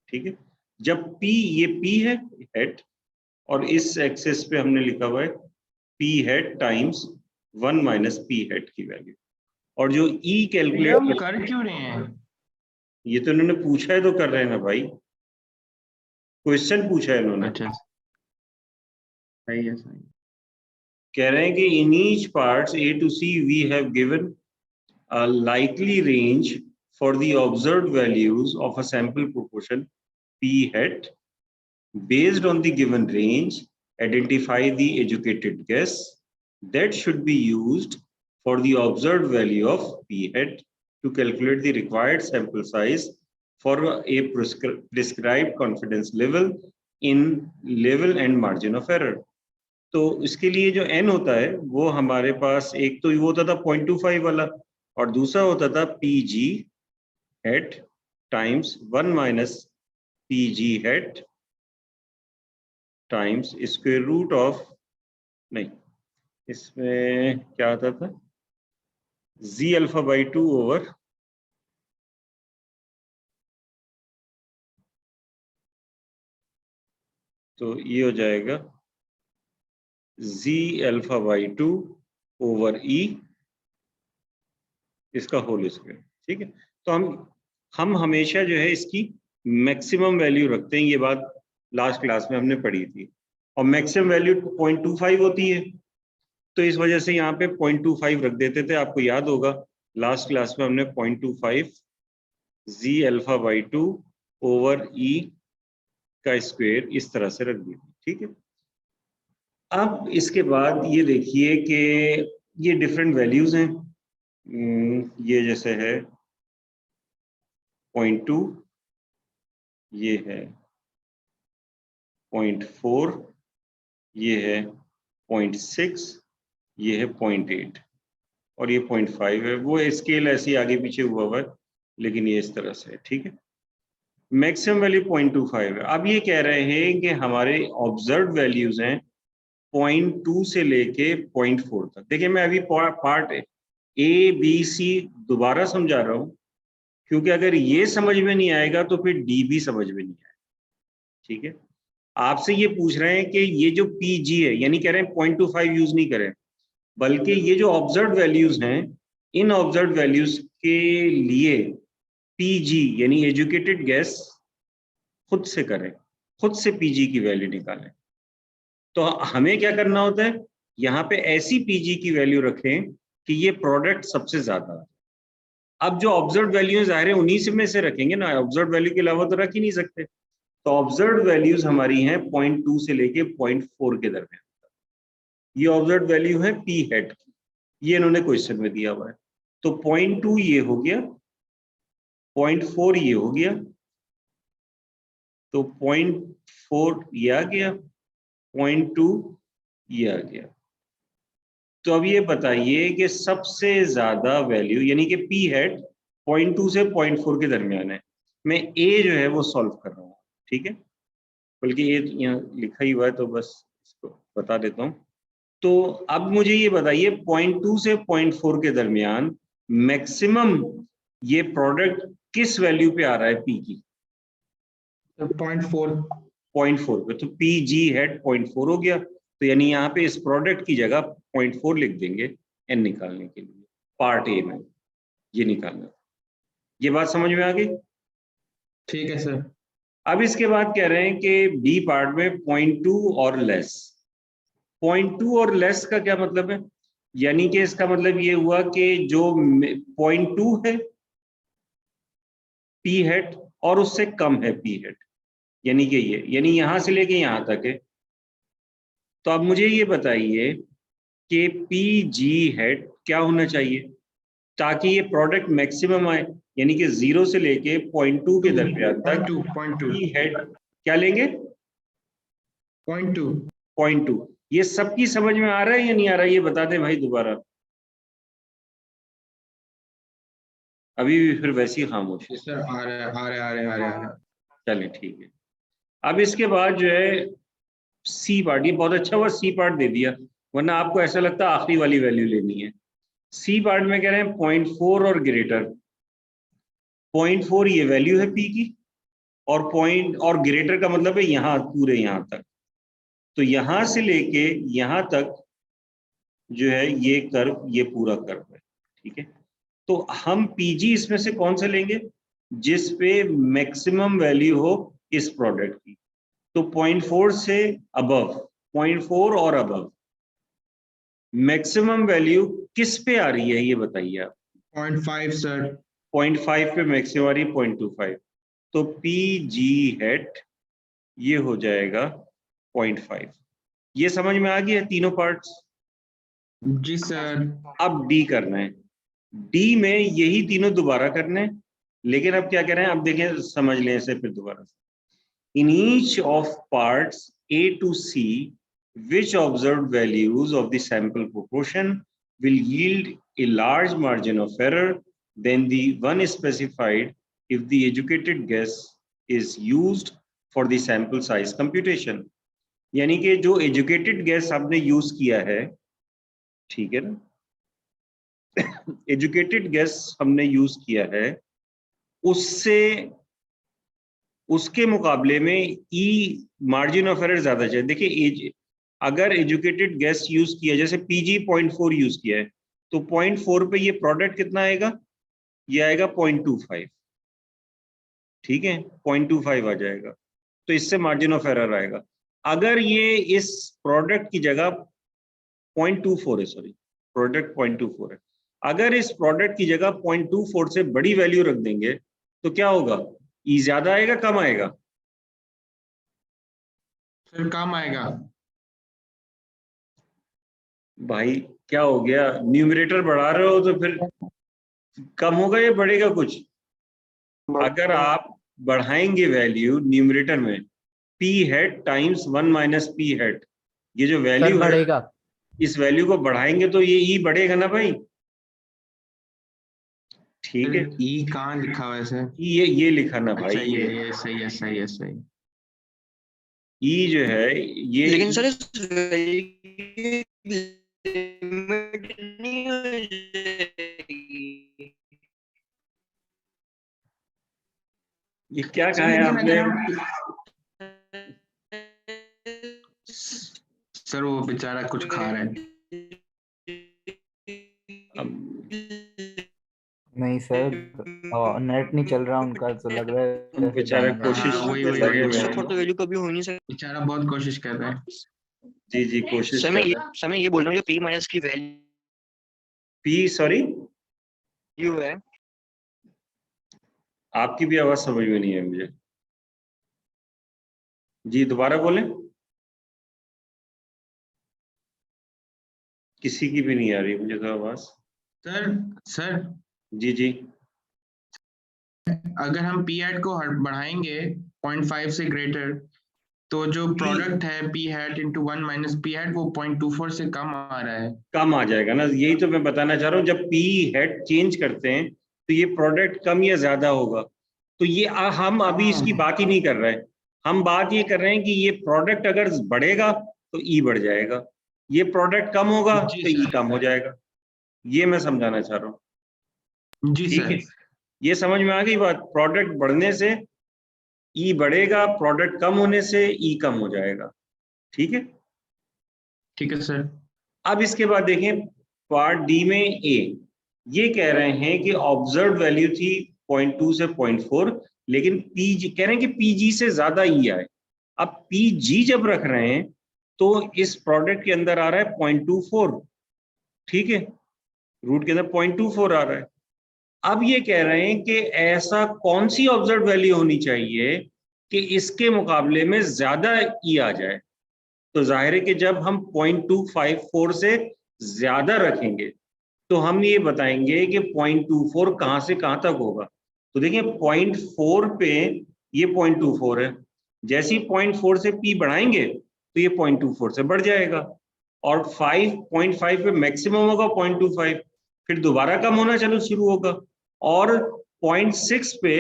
[SPEAKER 1] ठीक है, जब P, ये P है हेड, और इस एक्सेस पे हमने लिखा हुआ है P head times 1 minus P head की वैल्यू, और जो E कैलकुलेट
[SPEAKER 3] हम कर क्यों रहे हैं?
[SPEAKER 1] ये तो इन्होंने पूछा है तो कर रहे हैं ना भाई, क्वेश्चन पूछा है इन्होंने।
[SPEAKER 3] अच्छा सही है सही।
[SPEAKER 1] कह रहे हैं कि in each parts A to C we have given a likely range for the observed values of a sample proportion P hat. Based on the given range, identify the educated guess that should be used for the observed value of P hat to calculate the required sample size for a prescribed confidence level in level and margin of error. तो इसके लिए जो n होता है वो हमारे पास एक तो वो होता था 0.25 वाला, और दूसरा होता था PG hat times 1 minus PG hat times square root of, नहीं इसमें क्या आता था, Z अल्फा बाई 2 ओवर तो ये हो जाएगा जी अल्फा बाई 2 ओवर ई इसका होल स्क्वायर। ठीक है, तो हम हमेशा जो है इसकी मैक्सिमम वैल्यू रखते हैं, ये बात लास्ट क्लास में हमने पढ़ी थी, और मैक्सिमम वैल्यू 0.25 होती है, तो इस वजह से यहाँ पे 0.25 रख देते थे। आपको याद होगा लास्ट क्लास में हमने 0.25 जी अल्फा बाई 2 ओवर ई का स्क्वायर इस तरह से रख दिया। ठीक है, अब इसके बाद ये देखिए कि ये डिफरेंट वैल्यूज हैं। ये जैसे है 0.2, ये है 0.4, ये है 0.6, ये है 0.8 और ये 0.5 है। वो स्केल ऐसे आगे पीछे हुआ है, लेकिन ये इस तरह से है। ठीक है, मैक्सिमम वैल्यू 0.25 है। अब ये कह रहे हैं कि हमारे ऑब्जर्व वैल्यूज हैं 0.2 से लेके 0.4 तक। देखिए मैं अभी पार्ट ए बी सी दोबारा समझा रहा हूँ, क्योंकि अगर ये समझ में नहीं आएगा तो फिर डी भी समझ में नहीं आएगा। ठीक है, आपसे ये पूछ रहे हैं कि ये जो पी जी है, यानी कह रहे हैं 0.25 यूज नहीं करें, बल्कि ये जो ऑब्जर्व वैल्यूज हैं, इन ऑब्जर्व वैल्यूज के लिए पीजी यानी एजुकेटेड गैस खुद से करें, खुद से पीजी की वैल्यू निकालें। तो हमें क्या करना होता है, यहाँ पे ऐसी पीजी की वैल्यू रखें कि ये प्रोडक्ट सबसे ज्यादा। अब जो ऑब्जर्व वैल्यू जाहिर है उन्हीं से में से रखेंगे ना, ऑब्जर्व वैल्यू के अलावा तो रख ही नहीं सकते। तो ऑब्जर्व वैल्यूज हमारी हैं 0.2 से लेके 0.4 के दरमियान। ये ऑब्जर्व वैल्यू है पी हेड की, ये इन्होंने क्वेश्चन में दिया हुआ है। तो 0.2 ये हो गया, 0.4 ये हो गया, तो 0.4 ये आ गया, 0.2 ये आ गया। तो अब ये बताइए कि सबसे ज्यादा वैल्यू यानी कि पी हेड 0.2 से 0.4 के दरमियान है। मैं ए जो है वो सॉल्व कर रहा हूँ। ठीक है, बल्कि ये यहाँ लिखा ही हुआ है तो बस इसको बता देता हूँ। तो अब मुझे ये बताइए 0.2 से 0.4 के दरमियान मैक्सिमम ये प्रोडक्ट किस वैल्यू पे आ रहा है पी की?
[SPEAKER 3] 0.4
[SPEAKER 1] 0.4 पे। तो पी जी हेड 0.4 हो गया, तो यानी यहाँ पे इस प्रोडक्ट की जगह 0.4 लिख देंगे एन निकालने के लिए। पार्ट ए में ये निकालना। ये बात समझ में आ गई?
[SPEAKER 3] ठीक है सर।
[SPEAKER 1] अब इसके बाद कह रहे हैं कि बी पार्ट में 0.2 और लेस। 0.2 और लेस का क्या मतलब है? यानी कि इसका मतलब ये हुआ कि जो 0.2 है पी हेड और उससे कम है पी हेड, यानी कि ये, यानी यहां से लेके यहां तक है। तो अब मुझे ये बताइए कि पी जी हेड क्या होना चाहिए ताकि ये प्रोडक्ट मैक्सिमम आए, यानी कि 0 से लेके 0.2 के दरमियान तक
[SPEAKER 3] 0.2
[SPEAKER 1] पी हेड क्या लेंगे?
[SPEAKER 3] 0.2
[SPEAKER 1] 0.2। ये सबकी समझ में आ रहा है या नहीं आ रहा है, ये बता दें भाई दोबारा। अभी भी फिर वैसी खामोश है।
[SPEAKER 3] सर आ रहा है आ रहा है आ रहा है आ रहा है आ रहा है।
[SPEAKER 1] चलिए ठीक है। अब इसके बाद जो है सी पार्ट, ये बहुत अच्छा हुआ सी पार्ट दे दिया, वरना आपको ऐसा लगता है आखिरी वाली वैल्यू लेनी है। सी पार्ट में कह रहे हैं 0.4 और ग्रेटर। 0.4 ये वैल्यू है पी की, और पॉइंट और ग्रेटर का मतलब है यहाँ पूरे यहाँ तक। तो यहां से लेके यहां तक जो है ये कर्व, ये पूरा कर्व है। ठीक है, तो हम पीजी इसमें से कौन सा लेंगे जिस पे मैक्सिमम वैल्यू हो इस प्रोडक्ट की? तो 0.4 से अबव, 0.4 और अबव मैक्सिमम वैल्यू किस पे आ रही है ये बताइए आप।
[SPEAKER 3] 0.5 सर।
[SPEAKER 1] 0.5 पे मैक्सिमम आ रही है 0.25, तो पी जी हेड ये हो जाएगा 0.5। ये समझ में आ गया तीनों पार्ट्स?
[SPEAKER 3] जी सर।
[SPEAKER 1] अब डी करना है, डी में यही तीनों दोबारा करने हैं, लेकिन अब क्या कह रहे हैं, अब देखें समझ लें इसे फिर दोबारा से। In each of parts A to C which observed values of the sample proportion will yield a large margin of error than the one specified if the educated guess is used for the sample size computation। यानी कि जो educated gas आपने use किया है, ठीक है ना, educated gas हमने यूज किया है, उससे उसके मुकाबले में ई मार्जिन ऑफ एरर ज्यादा चाहिए। देखिए अगर एजुकेटेड गेस यूज किया, जैसे पीजी 0.4 यूज किया है, तो 0.4 पे ये प्रोडक्ट कितना आएगा, ये आएगा 0.25, ठीक है, 0.25 आ जाएगा, तो इससे मार्जिन ऑफ एरर आएगा। अगर ये इस प्रोडक्ट की जगह 0.24 है, सॉरी प्रोडक्ट 0.24 है, अगर इस प्रोडक्ट की जगह 0.24 से बड़ी वैल्यू रख देंगे तो क्या होगा, ई ज्यादा आएगा कम आएगा?
[SPEAKER 3] फिर कम आएगा।
[SPEAKER 1] भाई क्या हो गया, न्यूमरेटर बढ़ा रहे हो तो फिर कम होगा या बढ़ेगा कुछ? अगर आप बढ़ाएंगे वैल्यू न्यूमरेटर में, P head times 1 minus P head, ये जो वैल्यू है
[SPEAKER 4] बढ़ेगा।
[SPEAKER 1] इस वैल्यू को बढ़ाएंगे तो ये ई बढ़ेगा ना भाई, ठीक है।
[SPEAKER 3] ई कहाँ लिखा हुआ है सर?
[SPEAKER 1] ये लिखा ना भाई,
[SPEAKER 3] अच्छा ये सही है, सही है, सही।
[SPEAKER 1] ई जो है ये,
[SPEAKER 2] लेकिन सर इस लिमिट नहीं हो जाएगी।
[SPEAKER 1] ये क्या कहा है आपने?
[SPEAKER 3] सर वो बेचारा कुछ खा रहा है।
[SPEAKER 4] नहीं सर, नेट नहीं चल रहा उनका, तो लग रहा है
[SPEAKER 1] बेचारा कोशिश
[SPEAKER 3] वही
[SPEAKER 1] लगे हुए हैं।
[SPEAKER 2] तो वैल्यू कभी हो नहीं सकती।
[SPEAKER 3] बेचारा बहुत कोशिश कर रहा है।
[SPEAKER 1] जी जी कोशिश
[SPEAKER 2] सर
[SPEAKER 1] कर
[SPEAKER 2] मैं
[SPEAKER 1] रहे हैं।
[SPEAKER 2] ये बोल रहा हूँ जो पी माइनस की
[SPEAKER 1] पी सॉरी,
[SPEAKER 2] वैल्यू है,
[SPEAKER 1] आपकी भी आवाज समझ में नहीं है मुझे, जी दोबारा बोलें। किसी की भी नहीं आ रही मुझे तो आवाज।
[SPEAKER 3] सर
[SPEAKER 1] जी जी,
[SPEAKER 3] अगर हम पी हैट को बढ़ाएंगे 0.5 से ग्रेटर, तो जो प्रोडक्ट है P hat into 1 minus P hat वो 0.24 से कम आ रहा है।
[SPEAKER 1] कम आ जाएगा ना, यही तो मैं बताना चाह रहा हूँ। जब पी हेड चेंज करते हैं तो ये प्रोडक्ट कम या ज्यादा होगा। तो ये हम अभी इसकी बात ही नहीं कर रहे हैं, हम बात ये कर रहे हैं कि ये प्रोडक्ट अगर बढ़ेगा तो ई बढ़ जाएगा, ये प्रोडक्ट कम होगा
[SPEAKER 3] जी
[SPEAKER 1] तो ई
[SPEAKER 3] सर।
[SPEAKER 1] कम हो जाएगा, ये मैं समझाना चाह रहा हूँ।
[SPEAKER 3] जी
[SPEAKER 1] ठीक
[SPEAKER 3] सर।
[SPEAKER 1] है, ये समझ में आ गई बात? प्रोडक्ट बढ़ने से ई बढ़ेगा, प्रोडक्ट कम होने से ई कम हो जाएगा, ठीक है।
[SPEAKER 3] ठीक है सर।
[SPEAKER 1] अब इसके बाद देखें पार्ट डी में ए, ये कह रहे हैं कि ऑब्जर्व वैल्यू थी 0.2 से 0.4, लेकिन पीजी कह रहे हैं कि पीजी से ज्यादा ई आए। अब पीजी जब रख रहे हैं तो इस प्रोडक्ट के अंदर आ रहा है 0.24, ठीक है, रूट के अंदर 0.24 आ रहा है। अब ये कह रहे हैं कि ऐसा कौन सी ऑब्जर्व वैल्यू होनी चाहिए कि इसके मुकाबले में ज्यादा ई आ जाए। तो जाहिर है कि जब हम 0.254 से ज्यादा रखेंगे तो हम ये बताएंगे कि 0.24 कहाँ से कहाँ तक होगा। तो देखिए 0.4 पे ये 0.24 है, जैसे ही 0.4 से पी बढ़ाएंगे तो ये 0.24 से बढ़ जाएगा, और 5.5 पे मैक्सिमम होगा 0.25, फिर दोबारा कम होना चलो शुरू होगा, और 0.6 पे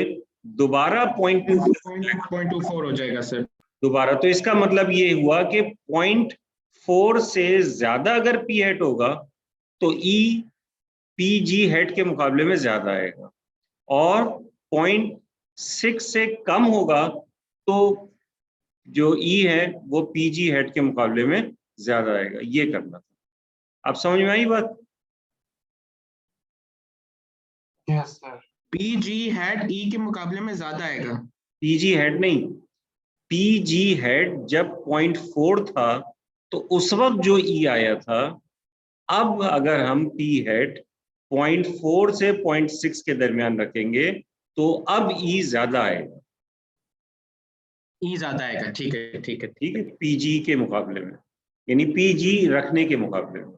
[SPEAKER 1] दोबारा
[SPEAKER 3] 0.24 हो जाएगा सर
[SPEAKER 1] दोबारा। तो इसका मतलब ये हुआ कि 0.4 से ज्यादा अगर पी हेड होगा तो ई पी जी हेड के मुकाबले में ज्यादा आएगा, और 0.6 से कम होगा तो जो ई है वो पी जी हेड के मुकाबले में ज्यादा आएगा। ये करना था, अब समझ में आई बात?
[SPEAKER 3] Yes sir. P G hat E के मुकाबले में ज्यादा आएगा।
[SPEAKER 1] पी जी हेड नहीं, पी जी हेड जब 0.4 था तो उस वक्त जो ई आया था, अब अगर हम पी हेड 0.4 से 0.6 के दरमियान रखेंगे तो अब ई ज्यादा आएगा,
[SPEAKER 3] ई ज्यादा आएगा, ठीक है ठीक है।
[SPEAKER 1] ठीक है, पीजी के मुकाबले में, यानी पीजी रखने के मुकाबले में।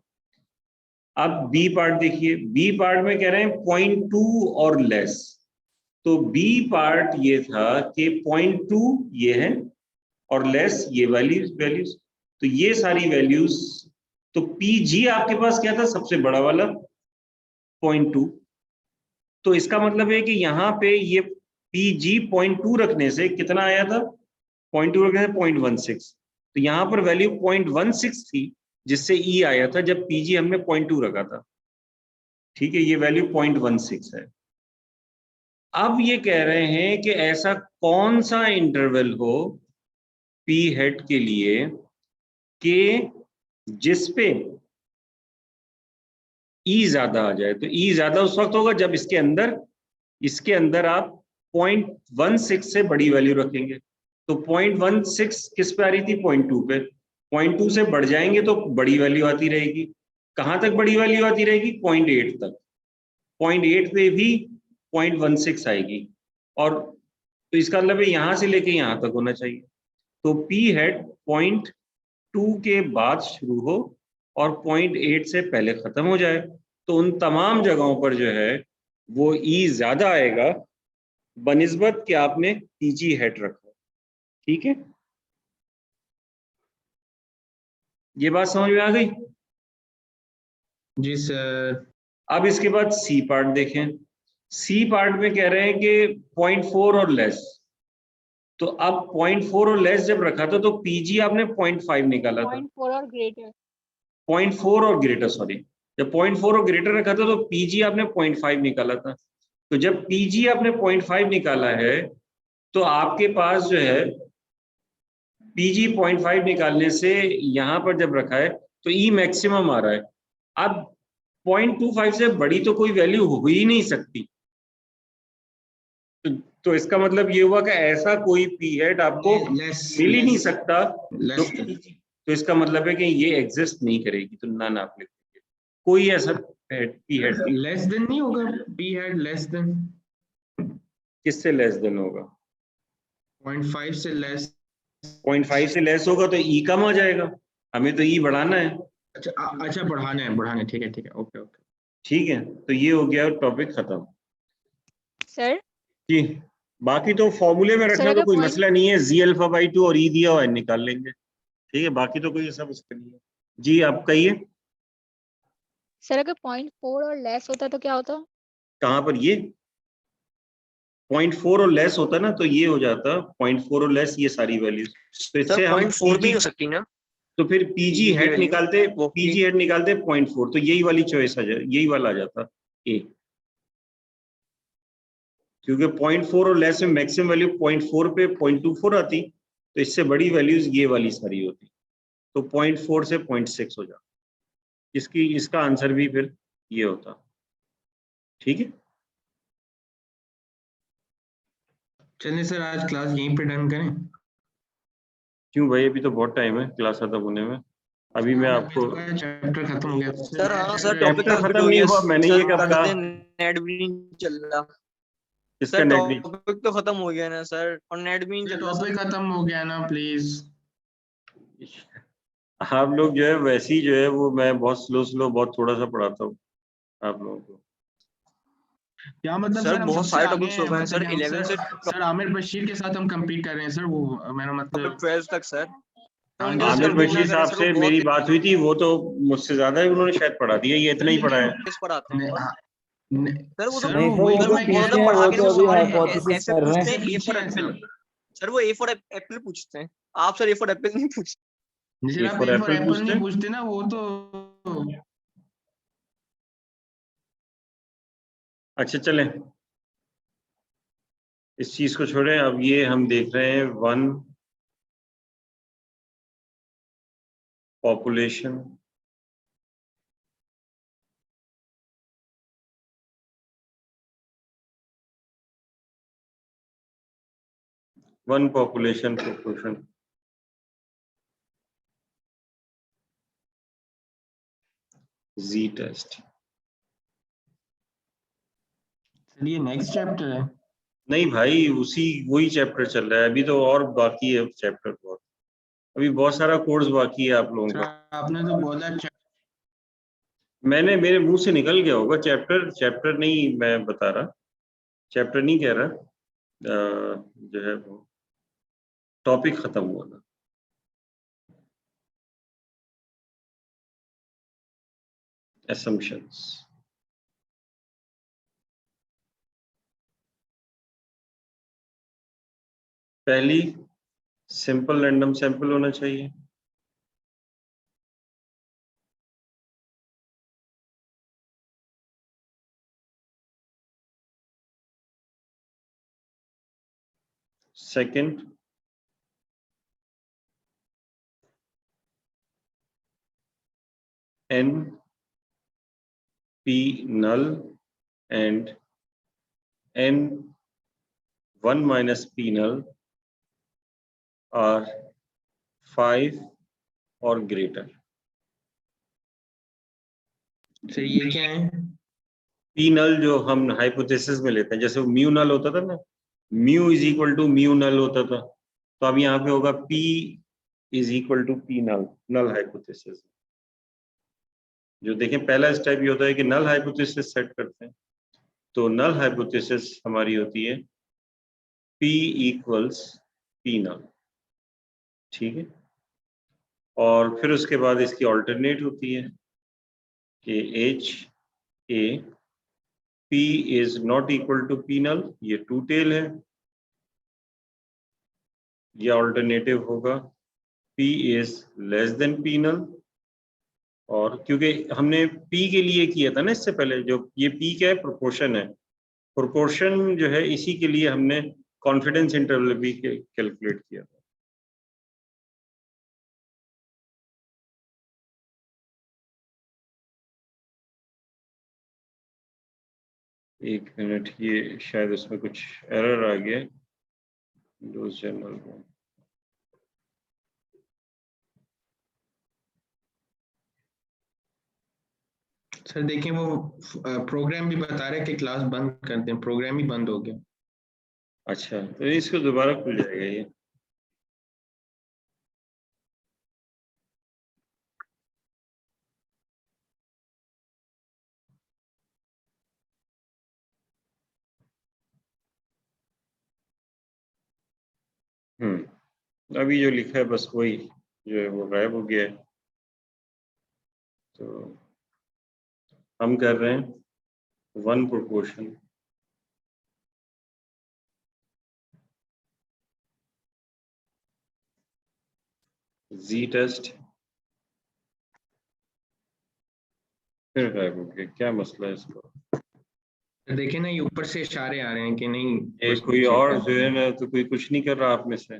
[SPEAKER 1] अब बी पार्ट देखिए, बी पार्ट में कह रहे हैं 0.2 और लेस। तो बी पार्ट ये था कि 0.2 ये है और लेस ये वैल्यूज, तो ये सारी वैल्यूज, तो पीजी आपके पास क्या था सबसे बड़ा वाला 0.2, तो इसका मतलब है कि यहाँ पे ये पीजी 0.2 रखने से कितना आया था, 0.2 रखने से 0.16, तो यहाँ पर वैल्यू 0.16 थी जिससे ई आया था जब पीजी हमने 0.2 रखा था, ठीक है, ये वैल्यू 0.16 है। अब ये कह रहे हैं कि ऐसा कौन सा इंटरवल हो पी हेड के लिए कि जिस पे ई ज्यादा आ जाए। तो ई ज्यादा उस वक्त होगा जब इसके अंदर आप 0.16 से बड़ी वैल्यू रखेंगे। तो 0.16 किस पे आ रही थी? 0.2 पे। 0.2 से बढ़ जाएंगे तो बड़ी वैल्यू आती रहेगी। कहां तक बड़ी वैल्यू आती रहेगी? 0.8 तक। 0.8 पे भी 0.16 आएगी। और तो इसका मतलब है यहां से लेके यहां तक होना चाहिए। तो पी हेड 0.2 के बाद शुरू हो और 0.8 से पहले खत्म हो जाए। तो उन तमाम जगहों पर जो है वो ई ज्यादा आएगा बनिस्बत कि आपने पीजी हेड रखा। ठीक है, ये बात समझ में आ गई?
[SPEAKER 3] जी सर।
[SPEAKER 1] अब इसके बाद सी पार्ट देखें। सी पार्ट में कह रहे हैं कि 0.4 और लेस। तो अब 0.4 और लेस जब रखा था तो पीजी आपने 0.5 निकाला था।
[SPEAKER 6] 0.4 और ग्रेटर।
[SPEAKER 1] 0.4 और ग्रेटर, सॉरी, जब 0.4 और ग्रेटर रखा था तो पीजी आपने 0.5 निकाला था। तो जब पीजी आपने 0.5 निकाला है तो आपके पास जो है पीजी 0.5 निकालने से यहां पर जब रखा है तो ई मैक्सिमम आ रहा है। अब 0.25 से बड़ी तो कोई वैल्यू हो ही नहीं सकती। तो इसका मतलब ये हुआ कि ऐसा कोई पी हेड आपको
[SPEAKER 3] लेस
[SPEAKER 1] मिल ही नहीं सकता जो
[SPEAKER 3] लेस
[SPEAKER 1] PG, तो इसका मतलब है कि ये एग्जिस्ट नहीं करेगी। तो ना आप लिख दीजिए कोई ऐसा पी हेड नहीं।
[SPEAKER 3] लेस देन नहीं होगा, पी हेड लेस देन
[SPEAKER 1] किससे लेस देन होगा?
[SPEAKER 3] 0.5 से लेस।
[SPEAKER 1] 0.5 से लेस होगा तो ई कम आ जाएगा। हमें तो ई बढ़ाना है।
[SPEAKER 3] अच्छा अच्छा, बढ़ाने, ठीक है, ओके ओके।
[SPEAKER 1] ठीक है, तो ये हो गया टॉपिक खत्म।
[SPEAKER 6] सर
[SPEAKER 1] जी, बाकी तो फॉर्मूले में
[SPEAKER 6] सर
[SPEAKER 1] रखना तो
[SPEAKER 6] अगर
[SPEAKER 1] कोई
[SPEAKER 6] पॉइंट
[SPEAKER 1] मसला नहीं है। जी अल्फा बाई 2 और ई दिया हुआ है, निकाल लेंगे। ठीक है, बाकी तो कोई सब उसका नहीं है। जी आप कहिए।
[SPEAKER 6] सर अगर 0.4 और लेस होता तो क्या होता?
[SPEAKER 1] कहाँ पर? ये 0.4 और लेस होता ना तो ये हो जाता 0.4 और लेस, ये सारी वैल्यूज। तो
[SPEAKER 2] सर
[SPEAKER 1] इससे हम
[SPEAKER 2] 0.4 भी
[SPEAKER 1] पीजी,
[SPEAKER 2] हो सकती ना
[SPEAKER 1] तो फिर पीजी
[SPEAKER 2] ये
[SPEAKER 1] हेड
[SPEAKER 2] वैल्यू
[SPEAKER 1] निकालते,
[SPEAKER 2] वो
[SPEAKER 1] पीजी हेड निकालते 0.4, तो यही वाली चॉइस आ जाए, यही वाला आ जाता ए। क्योंकि 0.4 और लेस में मैक्सिमम वैल्यू 0.4 पे 0.24 आती, तो इससे बड़ी वैल्यूज ये वाली सारी होती। तो 0.4 से 0.6 हो जाता। इसका आंसर भी फिर ये होता। ठीक है,
[SPEAKER 3] चलिए सर, आज क्लास यहीं पे डन करें।
[SPEAKER 1] क्यों भाई? अभी तो बहुत टाइम है क्लास खत्म होने में। अभी मैं आपको
[SPEAKER 3] चैप्टर खत्म हो गया
[SPEAKER 2] सर। हाँ सर, टॉपिक
[SPEAKER 1] चैप्टर
[SPEAKER 2] कंप्लीट
[SPEAKER 1] खत्म
[SPEAKER 2] हो
[SPEAKER 1] नहीं
[SPEAKER 2] गया
[SPEAKER 1] हुआ, मैंने
[SPEAKER 2] सर,
[SPEAKER 1] ये कब
[SPEAKER 2] कर
[SPEAKER 1] कहा?
[SPEAKER 2] दे, नेट भी नहीं चल रहा।
[SPEAKER 1] इसका
[SPEAKER 2] सर
[SPEAKER 1] नेट नहीं।
[SPEAKER 2] टॉपिक तो खत्म हो गया ना सर, और नेट भी नहीं चल रहा सर।
[SPEAKER 3] टॉपिक खत्म हो गया ना, प्लीज।
[SPEAKER 1] आप लोग जो है वैसे ही जो है वो, मैं बहुत स्लो बहुत थोड़ा सा पढ़ाता हूँ आप लोगों को।
[SPEAKER 3] क्या मतलब
[SPEAKER 2] सर
[SPEAKER 3] सर, हम
[SPEAKER 2] बहुत
[SPEAKER 3] सबसे
[SPEAKER 2] सारे
[SPEAKER 3] आगे
[SPEAKER 2] टॉपिक्स हो
[SPEAKER 3] हैं,
[SPEAKER 2] गए हैं
[SPEAKER 3] मतलब
[SPEAKER 2] सर,
[SPEAKER 3] कि हम
[SPEAKER 2] 11 से
[SPEAKER 3] सर आमिर बशीर के साथ हम compete कर रहे हैं सर, वो मेरा
[SPEAKER 2] टॉपिक
[SPEAKER 3] मतलब।
[SPEAKER 2] 12 तक सर। तो
[SPEAKER 3] हाँ
[SPEAKER 2] उनके
[SPEAKER 3] जी
[SPEAKER 2] साथ
[SPEAKER 1] आमिर
[SPEAKER 3] सर,
[SPEAKER 2] compete
[SPEAKER 3] वो
[SPEAKER 2] ना
[SPEAKER 1] बशीर
[SPEAKER 2] करें
[SPEAKER 1] साहब
[SPEAKER 2] सर, वो
[SPEAKER 1] से
[SPEAKER 2] बहुत
[SPEAKER 1] मेरी बात हुई थी, वो तो मुझसे ज्यादा ही उन्होंने शायद पढ़ा दिया, ये इतना ही पढ़ा है।
[SPEAKER 2] तेज पढ़ाते हैं
[SPEAKER 3] हाँ,
[SPEAKER 2] सर। वो तो
[SPEAKER 3] सर
[SPEAKER 4] नहीं सर, वो
[SPEAKER 3] वही
[SPEAKER 2] सर
[SPEAKER 3] तो
[SPEAKER 4] जो
[SPEAKER 2] वो
[SPEAKER 3] मैं कह
[SPEAKER 2] बहुत
[SPEAKER 3] रहा
[SPEAKER 4] पीछे
[SPEAKER 2] ज्यादा
[SPEAKER 4] हैं
[SPEAKER 3] हूँ,
[SPEAKER 2] पढ़ा
[SPEAKER 4] वो
[SPEAKER 2] के
[SPEAKER 4] तो
[SPEAKER 2] नहीं, वो
[SPEAKER 4] अभी
[SPEAKER 3] सवाल
[SPEAKER 4] हाइपोथेसिस
[SPEAKER 2] ऐसे
[SPEAKER 4] कर रहे
[SPEAKER 2] पूछते
[SPEAKER 4] हैं।
[SPEAKER 2] हैं ए
[SPEAKER 3] पीछे
[SPEAKER 2] फॉर
[SPEAKER 3] है
[SPEAKER 2] एप्पल।
[SPEAKER 3] सब।
[SPEAKER 2] सर वो ए फॉर एप्पल पूछते हैं, आप सर ए फॉर एप्पल नहीं पूछते।
[SPEAKER 3] सर
[SPEAKER 1] ए
[SPEAKER 3] आप
[SPEAKER 1] for
[SPEAKER 3] A for
[SPEAKER 1] Apple
[SPEAKER 3] Apple
[SPEAKER 1] पूछते
[SPEAKER 3] नहीं
[SPEAKER 1] हैं।
[SPEAKER 3] पूछते ना, वो तो
[SPEAKER 1] अच्छा चलें, इस चीज को छोड़ें। अब ये हम देख रहे हैं वन पॉपुलेशन प्रोपोर्शन जी टेस्ट।
[SPEAKER 3] ये नेक्स्ट चैप्टर है।
[SPEAKER 1] नहीं भाई, उसी वही चैप्टर चल रहा है अभी तो, और बाकी है चैप्टर बहुत। अभी बहुत सारा कोर्स बाकी है आप लोगों
[SPEAKER 3] सर
[SPEAKER 1] का।
[SPEAKER 3] आपने तो बोला
[SPEAKER 1] मैंने, मेरे मुंह से निकल गया होगा चैप्टर, चैप्टर नहीं मैं बता रहा, चैप्टर नहीं कह रहा, जो है वो टॉपिक खत्म हुआ था। assumptions। पहली, सिंपल रैंडम सैंपल होना चाहिए। Second n p null and n 1 minus p null are 5 or greater.
[SPEAKER 3] Sir ये क्या है?
[SPEAKER 1] p null जो हम हाइपोथेसिस में लेते हैं, जैसे म्यू नल होता था ना, mu is equal to mu null होता था, तो अब यहाँ पे होगा p is equal to p null, null hypothesis. जो देखें पहला स्टेप ये होता है कि नल हाइपोथेसिस सेट करते हैं, तो नल हाइपोथेसिस हमारी होती है p इक्वल्स p नल, ठीक है। और फिर उसके बाद इसकी ऑल्टरनेट होती है कि h a p is not equal to p null, ये टू टेल है, या ऑल्टरनेटिव होगा p is less than p null. और क्योंकि हमने p के लिए किया था ना इससे पहले, जो ये p क्या है, प्रोपोर्शन है, प्रोपोर्शन जो है इसी के लिए हमने कॉन्फिडेंस इंटरवल भी कैलकुलेट किया था। एक मिनट, ये शायद उसमें कुछ एरर आ गया, विंडोज जनरल में।
[SPEAKER 3] सर देखिए वो प्रोग्राम भी बता रहे कि क्लास बंद कर दें, प्रोग्राम ही बंद हो गया।
[SPEAKER 1] अच्छा, तो इसको दोबारा खुल जाएगा ये। अभी जो लिखा है बस वही जो है वो गायब हो गया है। तो हम कर रहे हैं वन प्रोपोर्शन जी टेस्ट, फिर गायब हो गया, क्या मसला है इसको?
[SPEAKER 3] देखिए ना ये ऊपर से इशारे आ रहे हैं कि नहीं
[SPEAKER 1] ये कोई और जो है ना, तो कोई कुछ नहीं कर रहा आप में से?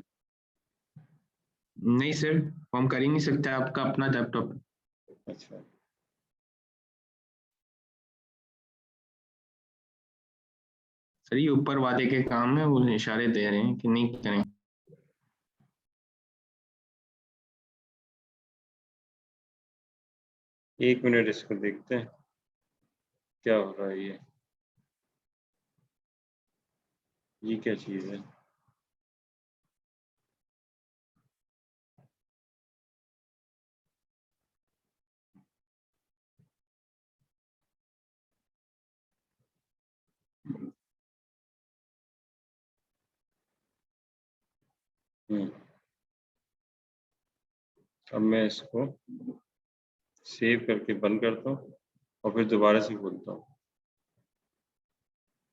[SPEAKER 3] नहीं सर, हम कर ही नहीं सकते, आपका अपना लैपटॉप।
[SPEAKER 1] अच्छा,
[SPEAKER 3] सर ये ऊपर वाले के काम है, वो इशारे दे रहे हैं कि नहीं करें।
[SPEAKER 1] एक मिनट इसको देखते हैं क्या हो रहा है। ये क्या चीज है? अब मैं इसको सेव करके बंद करता हूँ और फिर दोबारा से खोलता हूँ,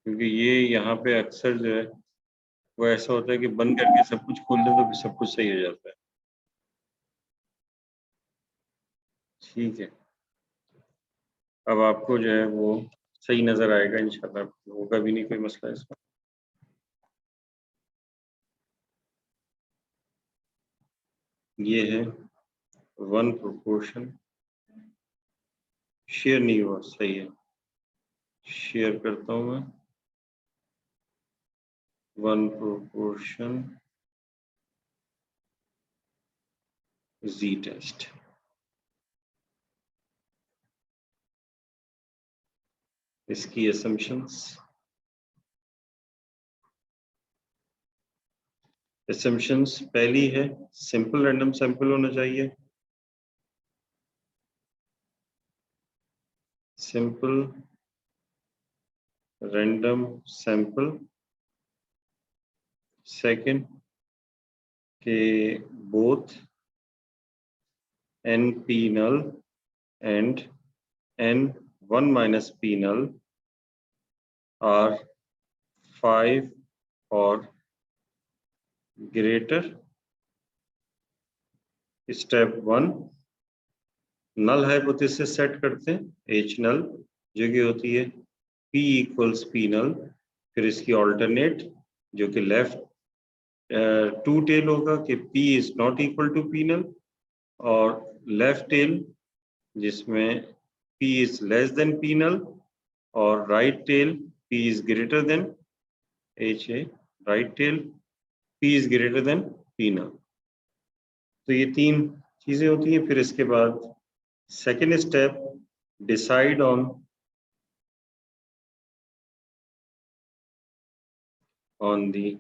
[SPEAKER 1] क्योंकि ये यहाँ पे अक्सर जो है वो ऐसा होता है कि बंद करके सब कुछ खोल दे तो फिर सब कुछ सही हो जाता है। ठीक है, अब आपको जो है वो सही नजर आएगा इंशाल्लाह, होगा भी नहीं कोई मसला इसमें। ये है वन प्रोपोर्शन, शेयर नहीं हुआ, सही है, शेयर करता हूँ मैं, वन प्रोपोर्शन जी टेस्ट। इसकी assumptions पहली है सिंपल रैंडम सैंपल होना चाहिए, सिंपल रैंडम सैंपल। सेकंड के both n p null and n 1 minus p null are 5 or greater. Step 1 null hypothesis set करते हैं, h नल जो कि होती है p इक्वल्स p नल, फिर इसकी ऑल्टरनेट जो कि लेफ्ट टू टेल होगा कि P is not equal to P null, और लेफ्ट टेल जिसमें P is less than P null, और right tail P is greater than HA, right tail P is greater than P null. तो ये तीन चीजें होती हैं। फिर इसके बाद second step, decide on the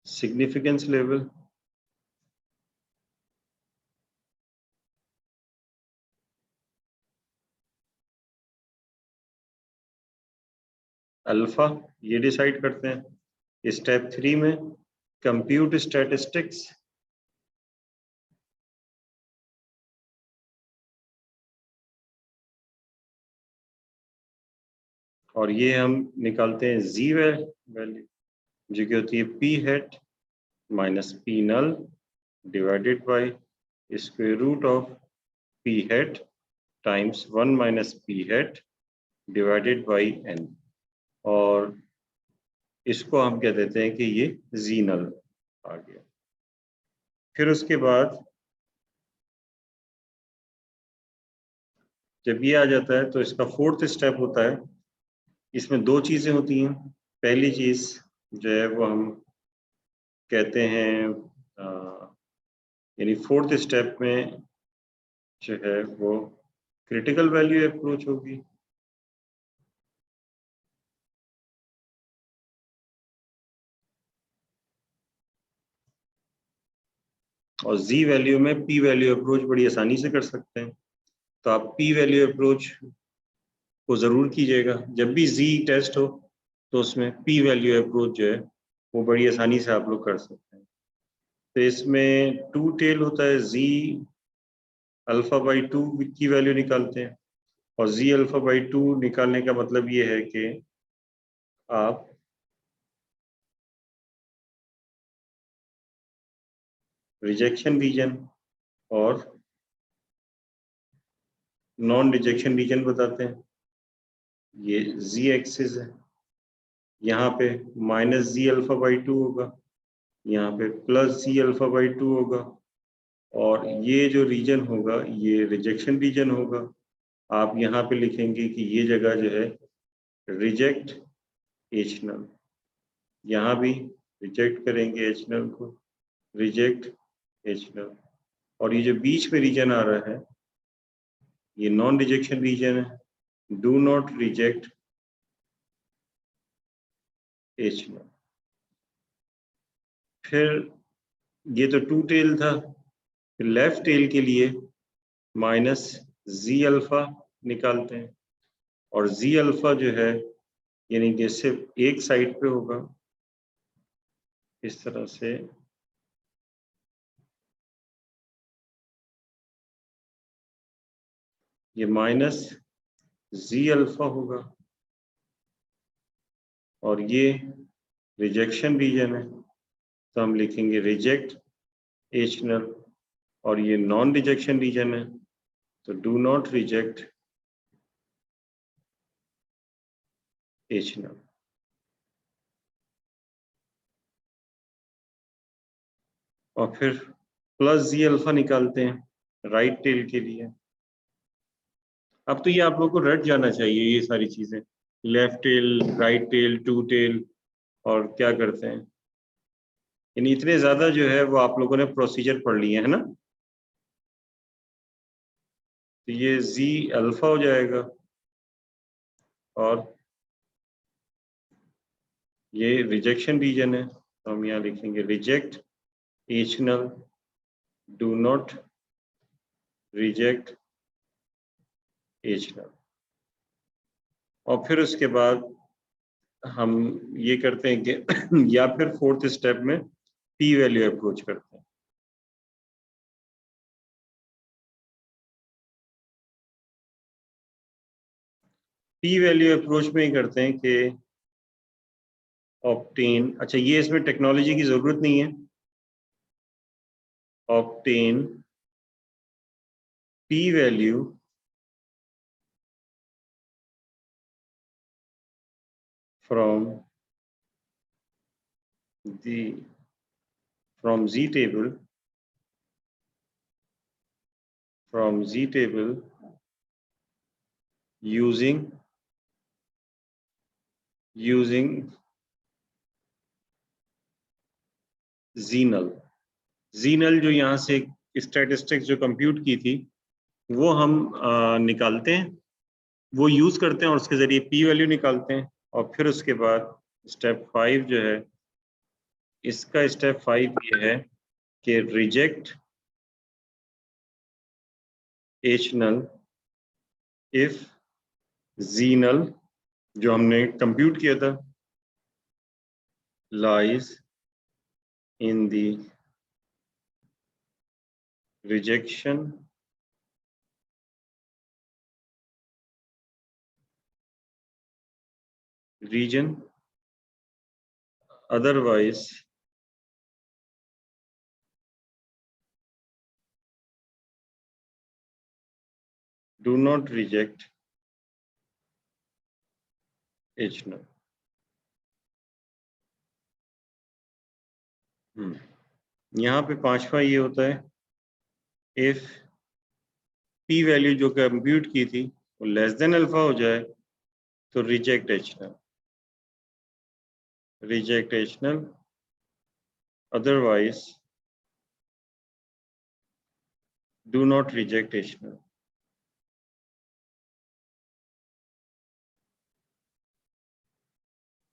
[SPEAKER 1] significance level. Alpha ये डिसाइड करते हैं। स्टेप 3 में कंप्यूट स्टैटिस्टिक्स, और ये हम निकालते हैं जी वैल्यू, जो कि होती है P hat minus P null divided by square root of P hat times 1 minus P hat divided by n, और इसको हम कह देते हैं कि ये जी नल आ गया। फिर उसके बाद जब ये आ जाता है तो इसका फोर्थ स्टेप होता है। इसमें दो चीजें होती हैं। पहली चीज जो है वो हम कहते हैं यानी फोर्थ स्टेप में जो है वो क्रिटिकल वैल्यू अप्रोच होगी, और जी वैल्यू में पी वैल्यू अप्रोच बड़ी आसानी से कर सकते हैं। तो आप पी वैल्यू अप्रोच को जरूर कीजिएगा। जब भी जी टेस्ट हो तो उसमें पी वैल्यू अप्रोच जो है वो बड़ी आसानी से आप लोग कर सकते हैं। तो इसमें टू टेल होता है, जी अल्फा बाई 2 की वैल्यू निकालते हैं, और जी अल्फा बाई 2 निकालने का मतलब ये है कि आप रिजेक्शन रीजन और नॉन रिजेक्शन रीजन बताते हैं। ये जी एक्सिस है, यहाँ पे माइनस जी अल्फा बाई 2 होगा, यहाँ पे प्लस जी अल्फा बाई 2 होगा, और ये जो रीजन होगा ये रिजेक्शन रीजन होगा। आप यहाँ पे लिखेंगे कि ये जगह जो है रिजेक्ट एच नल, यहाँ भी रिजेक्ट करेंगे एच नल को, रिजेक्ट एच नल, और ये जो बीच में रीजन आ रहा है ये नॉन रिजेक्शन रीजन है, do not reject H null. फिर ये तो टू टेल था, फिर लेफ्ट टेल के लिए माइनस जी अल्फा निकालते हैं, और जी अल्फा जो है यानी कि सिर्फ एक साइड पे होगा, इस तरह से ये माइनस जी अल्फा होगा, और ये रिजेक्शन रीजन है तो हम लिखेंगे रिजेक्ट एच नल, और ये नॉन रिजेक्शन रीजन है तो do not reject H null. और फिर प्लस जी अल्फा निकालते हैं राइट टेल के लिए। अब तो ये आप लोग को रट जाना चाहिए ये सारी चीजें, left tail, right tail, two tail, और क्या करते हैं, यानी इतने ज्यादा जो है वो आप लोगों ने प्रोसीजर पढ़ लिए है ना। तो ये जी अल्फा हो जाएगा, और ये रिजेक्शन रीजन है तो हम यहाँ लिखेंगे reject H null, do not reject H null. और फिर उसके बाद हम ये करते हैं कि या फिर फोर्थ स्टेप में पी वैल्यू अप्रोच करते हैं। पी वैल्यू अप्रोच में ही करते हैं कि ऑब्टेन, अच्छा ये इसमें टेक्नोलॉजी की जरूरत नहीं है, obtain P value from the from Z table using Z-null जो यहाँ से स्टैटिस्टिक्स जो कंप्यूट की थी वो हम निकालते हैं, वो यूज करते हैं और उसके जरिए पी वैल्यू निकालते हैं। और फिर उसके बाद स्टेप 5 जो है, इसका स्टेप 5 ये है कि reject H null if Z null जो हमने कंप्यूट किया था lies in the rejection region, otherwise do not reject H null. यहाँ पे पांचवा ये होता है, इफ P वैल्यू जो कंप्यूट की थी वो लेस देन अल्फा हो जाए तो reject H null, otherwise do not reject H null.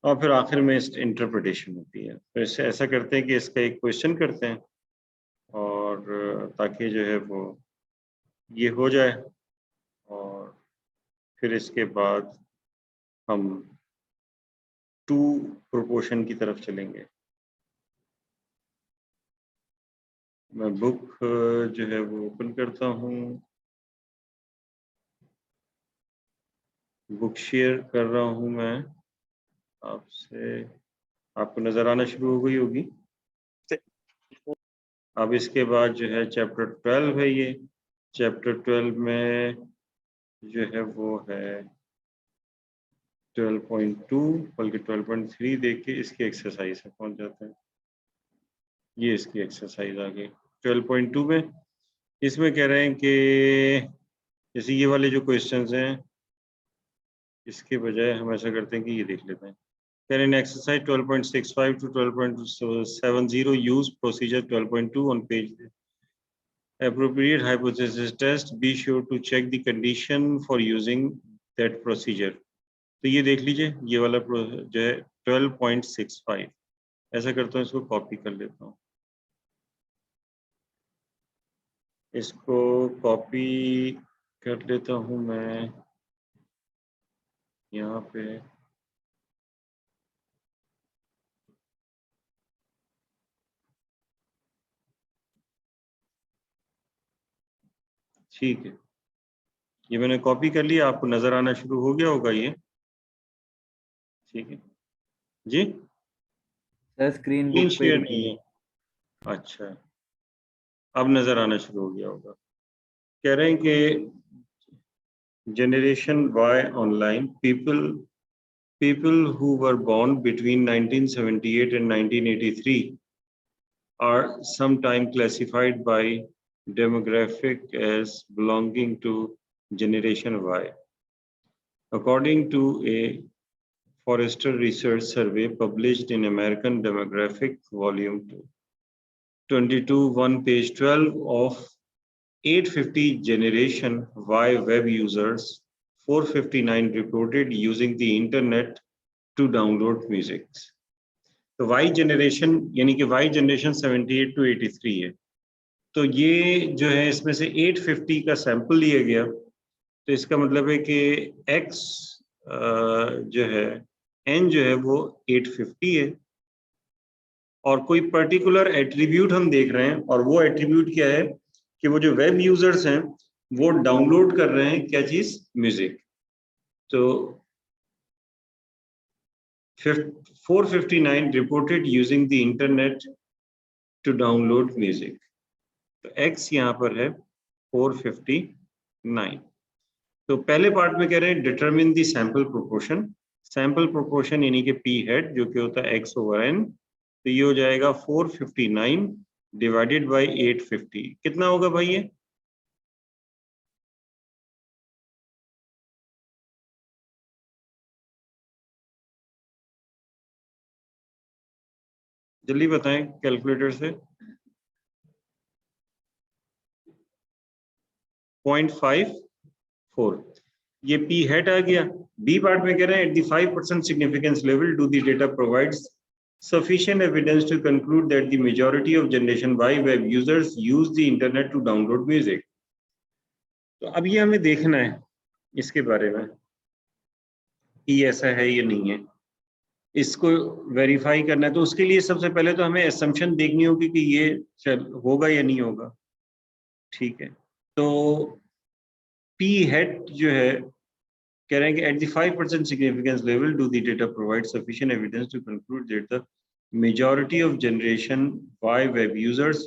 [SPEAKER 1] और फिर आखिर में इंटरप्रिटेशन होती है। तो इससे ऐसा करते हैं कि इसका एक क्वेश्चन करते हैं और ताकि जो है वो ये हो जाए, और फिर इसके बाद हम 2 प्रोपोर्शन की तरफ चलेंगे। मैं बुक जो है वो ओपन करता हूँ, बुक शेयर कर रहा हूँ मैं आपसे, आपको नजर आना शुरू हो गई होगी। अब इसके बाद जो है चैप्टर 12 है, ये चैप्टर 12 में जो है वो है 12.2 बल्कि 12.3 देख के इसकी एक्सरसाइज में पहुंच जाते हैं। ये इसकी एक्सरसाइज आ गई 12.2 में। इसमें कह रहे हैं कि जैसे ये वाले जो क्वेश्चंस हैं, इसके बजाय हम ऐसा करते हैं कि ये देख लेते हैं। कह रहे हैं exercise 12.65 to 12.70 use procedure 12.2 on page appropriate hypothesis test, be sure to check the condition for using that procedure. तो ये देख लीजिए, ये वाला जो है 12.65, ऐसा करता हूँ, इसको कॉपी कर लेता हूँ, इसको कॉपी कर लेता हूँ मैं यहाँ पे। ठीक है, ये मैंने कॉपी कर लिया, आपको नजर आना शुरू हो गया होगा ये। ठीक है जी,
[SPEAKER 4] सर स्क्रीन
[SPEAKER 1] स्क्रीन
[SPEAKER 4] बुक पे
[SPEAKER 1] शेयर नहीं है, अच्छा अब नजर आना शुरू हो गया होगा। कह रहे हैं कि generation Y online, people who were born between 1978 and 1983 are sometime classified by demographic as belonging to generation Y. According to a Forrester research survey published in American Demographic Volume 22, page 12 of 850 generation Y web users, 459 reported using the internet to download music. तो Y generation यानी कि Y generation 78 to 83 है, तो ये जो है इसमें से 850 का सैंपल लिया गया, तो इसका मतलब है कि X जो है N जो है वो 850 है, और कोई पर्टिकुलर एट्रीब्यूट हम देख रहे हैं, और वो एट्रीब्यूट क्या है कि वो जो वेब यूजर्स हैं वो डाउनलोड कर रहे हैं क्या चीज, म्यूजिक। तो 459 reported using the internet to download music, तो X यहाँ पर है 459। तो पहले पार्ट में कह रहे हैं determine the sample proportion, sample proportion यानी कि P हेड जो कि होता है X/N, तो ये हो जाएगा 459 डिवाइडेड बाई 850। कितना होगा भाई ये? जल्दी बताएं कैलकुलेटर से। 0.54, ये पी हेट आ गया। बी पार्ट में कह रहे हैं at the 5% significance level do the data provides sufficient evidence to conclude that the majority of generation Y web users use the internet to download music। तो अब ये हमें देखना है इसके बारे में कि ऐसा है या नहीं है, इसको वेरीफाई करना है। तो उसके लिए सबसे पहले तो हमें assumption देखनी होगी कि ये होगा या नहीं होगा। ठीक है, तो पी हेट जो है कह रहे हैं कि at the 5% significance level do the data provide sufficient evidence to conclude that the majority of generation Y web users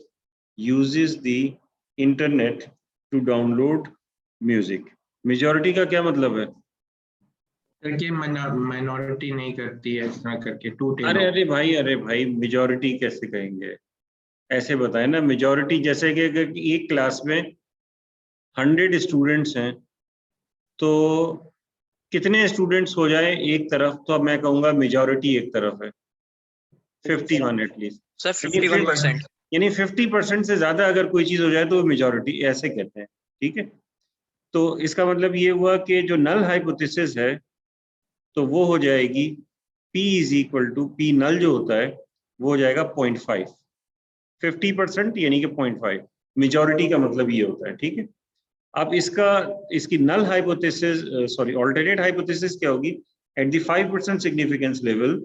[SPEAKER 1] uses the internet to download music। majority का क्या मतलब है?
[SPEAKER 3] करके माइनॉरिटी नहीं करती है इस तरह करके टू
[SPEAKER 1] अरे भाई majority कैसे कहेंगे? ऐसे बताएं ना, majority जैसे कि अगर एक क्लास में 100 स्टूडेंट्स हैं तो कितने स्टूडेंट्स हो जाए एक तरफ, तो अब मैं कहूंगा मेजॉरिटी एक तरफ है 51 एटलीस्ट।
[SPEAKER 2] सर 51%।
[SPEAKER 1] यानी 50% से ज्यादा अगर कोई चीज हो जाए तो मेजॉरिटी ऐसे कहते हैं। ठीक है, तो इसका मतलब ये हुआ कि जो नल हाइपोथेसिस है तो वो हो जाएगी P is equal to P null जो होता है वो हो जाएगा 0.5। 50% यानी कि 0.5, मेजॉरिटी का मतलब ये होता है। ठीक है, अब इसकी null hypothesis sorry alternate hypothesis क्या होगी? एट द 5% सिग्निफिकेंस लेवल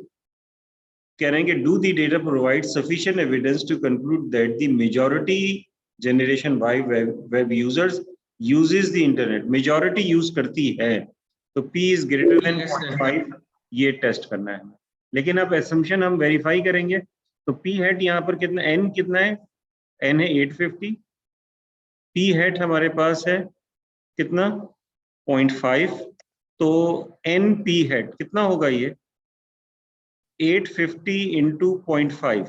[SPEAKER 1] कह रहे हैं कि do the data provide sufficient evidence to conclude that the majority generation by web users uses the internet. Majority use करती है तो P इज ग्रेटर देन 0.5, ये टेस्ट करना है। लेकिन अब एसम्पशन हम वेरीफाई करेंगे तो P हेट यहाँ पर कितना, N कितना है? N है 850। P हेट हमारे पास है कितना? 0.5। तो एन पी हेड कितना होगा? ये 850 इंटू 0.5,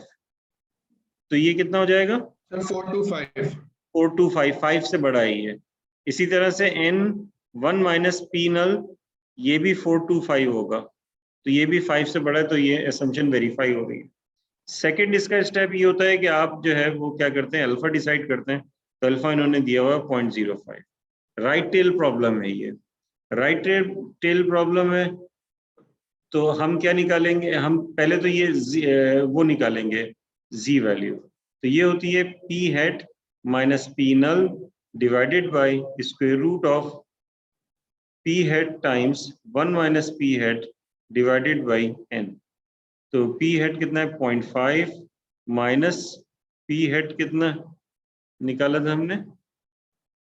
[SPEAKER 1] तो ये कितना हो जाएगा?
[SPEAKER 3] 425।
[SPEAKER 1] 425, 5 से बड़ा है ये। इसी तरह से एन 1 माइनस पी नल, ये भी 425 होगा, तो ये भी 5 से बड़ा है, तो ये असम्पशन वेरीफाई हो रही है। सेकेंड इसका स्टेप ये होता है कि आप जो है वो क्या करते हैं, अल्फा डिसाइड करते हैं। तो अल्फा इन्होंने दिया हुआ 0.05। राइट टेल प्रॉब्लम है ये, राइट टेल प्रॉब्लम है। तो हम क्या निकालेंगे? हम पहले तो ये वो निकालेंगे जी वैल्यू। तो ये होती है p hat minus p null divided by square root of p hat times 1 minus p hat divided by n. तो पी हेट कितना है? 0.5 माइनस पी हेट कितना निकाला था हमने?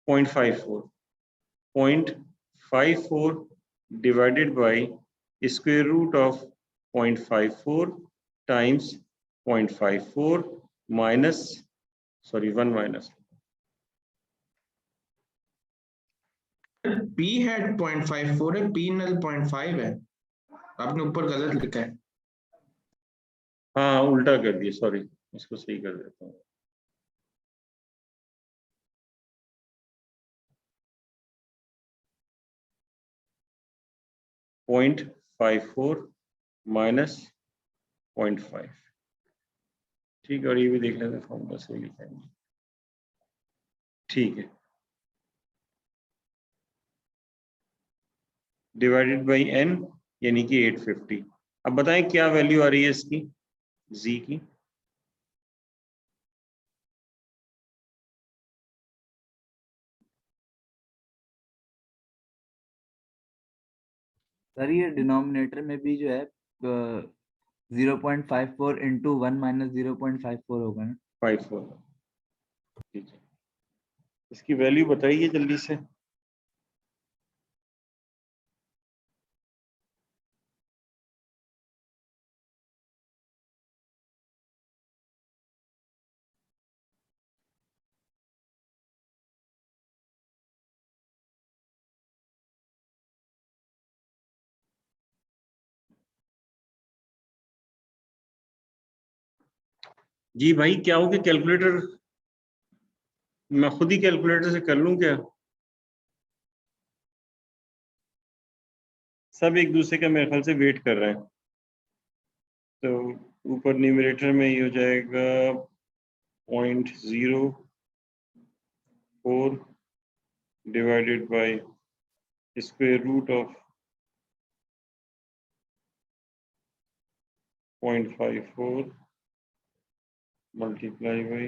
[SPEAKER 1] 0.54। 0.54 divided by square root of 0.54 times 0.54 minus, sorry 1 minus,
[SPEAKER 3] P head 0.54 है, P नल 0.5 है, आपने ऊपर गलत लिखा है।
[SPEAKER 1] हाँ उल्टा कर दिया, सॉरी, इसको सही कर देता हूँ। .54 माइनस 0.5। ठीक है, और ये भी देख लेते हैं फॉर्मूला सही लिखा है। ठीक है, डिवाइडेड बाई n यानी कि 850। अब बताएं क्या वैल्यू आ रही है इसकी z की?
[SPEAKER 4] सर ये डिनोमिनेटर में भी जो है 0.54 इंटू 1 माइनस 0.54 होगा ना?
[SPEAKER 1] 54। ठीक है, इसकी वैल्यू बताइए जल्दी से। जी भाई क्या हो कि कैलकुलेटर, मैं खुद ही कैलकुलेटर से कर लूं क्या? सब एक दूसरे का मेरे ख्याल से वेट कर रहे हैं। तो ऊपर न्यूमरेटर में ये हो जाएगा 0.04 divided by square root of 0.54 multiply by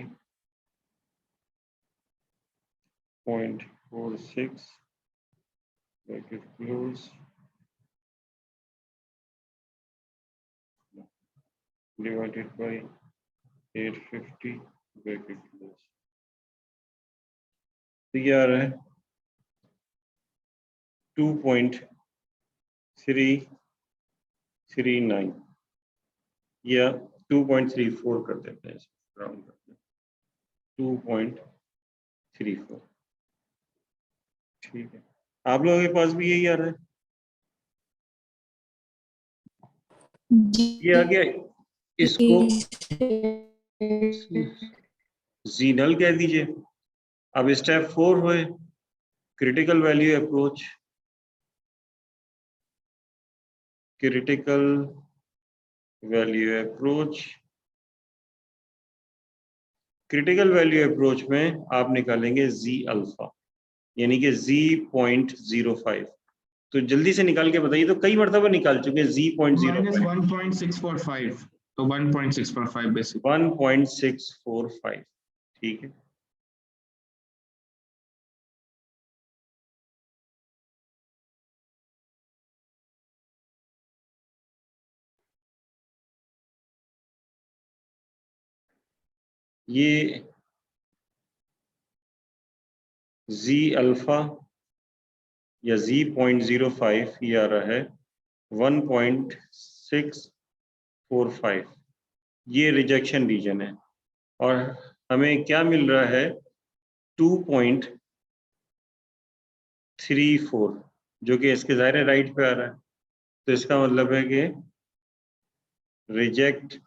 [SPEAKER 1] 0.46 bracket close divided by 850 bracket close. तो ये आ रहा है 2.339 या 2.34 कर देते हैं, राउंड करते हैं 2.34। ठीक है, आप लोगों के पास भी यही आ रहा है? ये आ गया, इसको जीनल कह दीजिए। अब स्टेप 4 हुए critical value approach. Critical value approach, critical value approach में आप निकालेंगे जी अल्फा, यानी कि Z.05। तो जल्दी से निकाल के बताइए, तो कई मरतबा निकाल चुके हैं Z.05
[SPEAKER 3] -1.645, तो 1.645 बेसिक
[SPEAKER 1] 1.645। ठीक है, ये Z अल्फा या Z.05 ये आ रहा है 1.645। ये रिजेक्शन रीजन है और हमें क्या मिल रहा है 2.34, जो कि इसके ज़ाहिर राइट पे आ रहा है। तो इसका मतलब है कि reject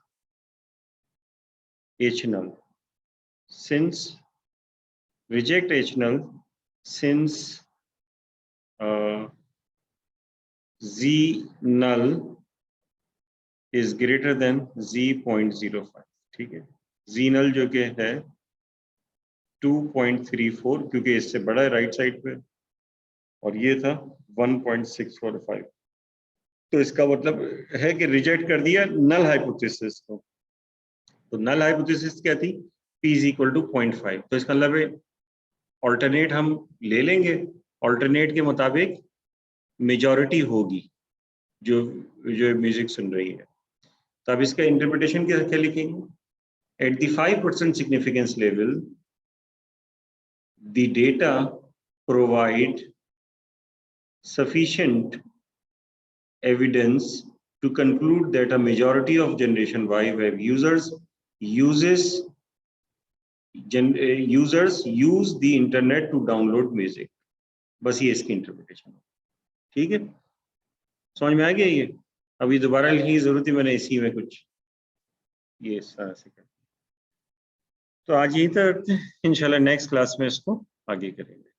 [SPEAKER 1] H null since reject H null since Z null is greater than Z.05। ठीक है, Z null जो कि है 2.34, क्योंकि इससे बड़ा है राइट साइड पे, और ये था 1.645। तो इसका मतलब है कि रिजेक्ट कर दिया नल हाइपोथेसिस को। तो नल हाइपोथेसिस क्या थी? P is equal to 0.5। तो इसका मतलब है ऑल्टरनेट हम ले लेंगे, ऑल्टरनेट के मुताबिक मेजॉरिटी होगी जो जो म्यूजिक सुन रही है। तो अब इसका इंटरप्रिटेशन क्या लिखेंगे? At the 5% significance level the data provide sufficient evidence to conclude that a majority of generation Y web users use the internet to download music। बस ये इसकी इंटरप्रिटेशन। ठीक है, समझ में आ गया? ये अभी दोबारा लिखने की जरूरत है, मैंने इसी में कुछ ये इस तरह से कर। तो आज यही तक, इंशाल्लाह नेक्स्ट क्लास में इसको आगे करेंगे।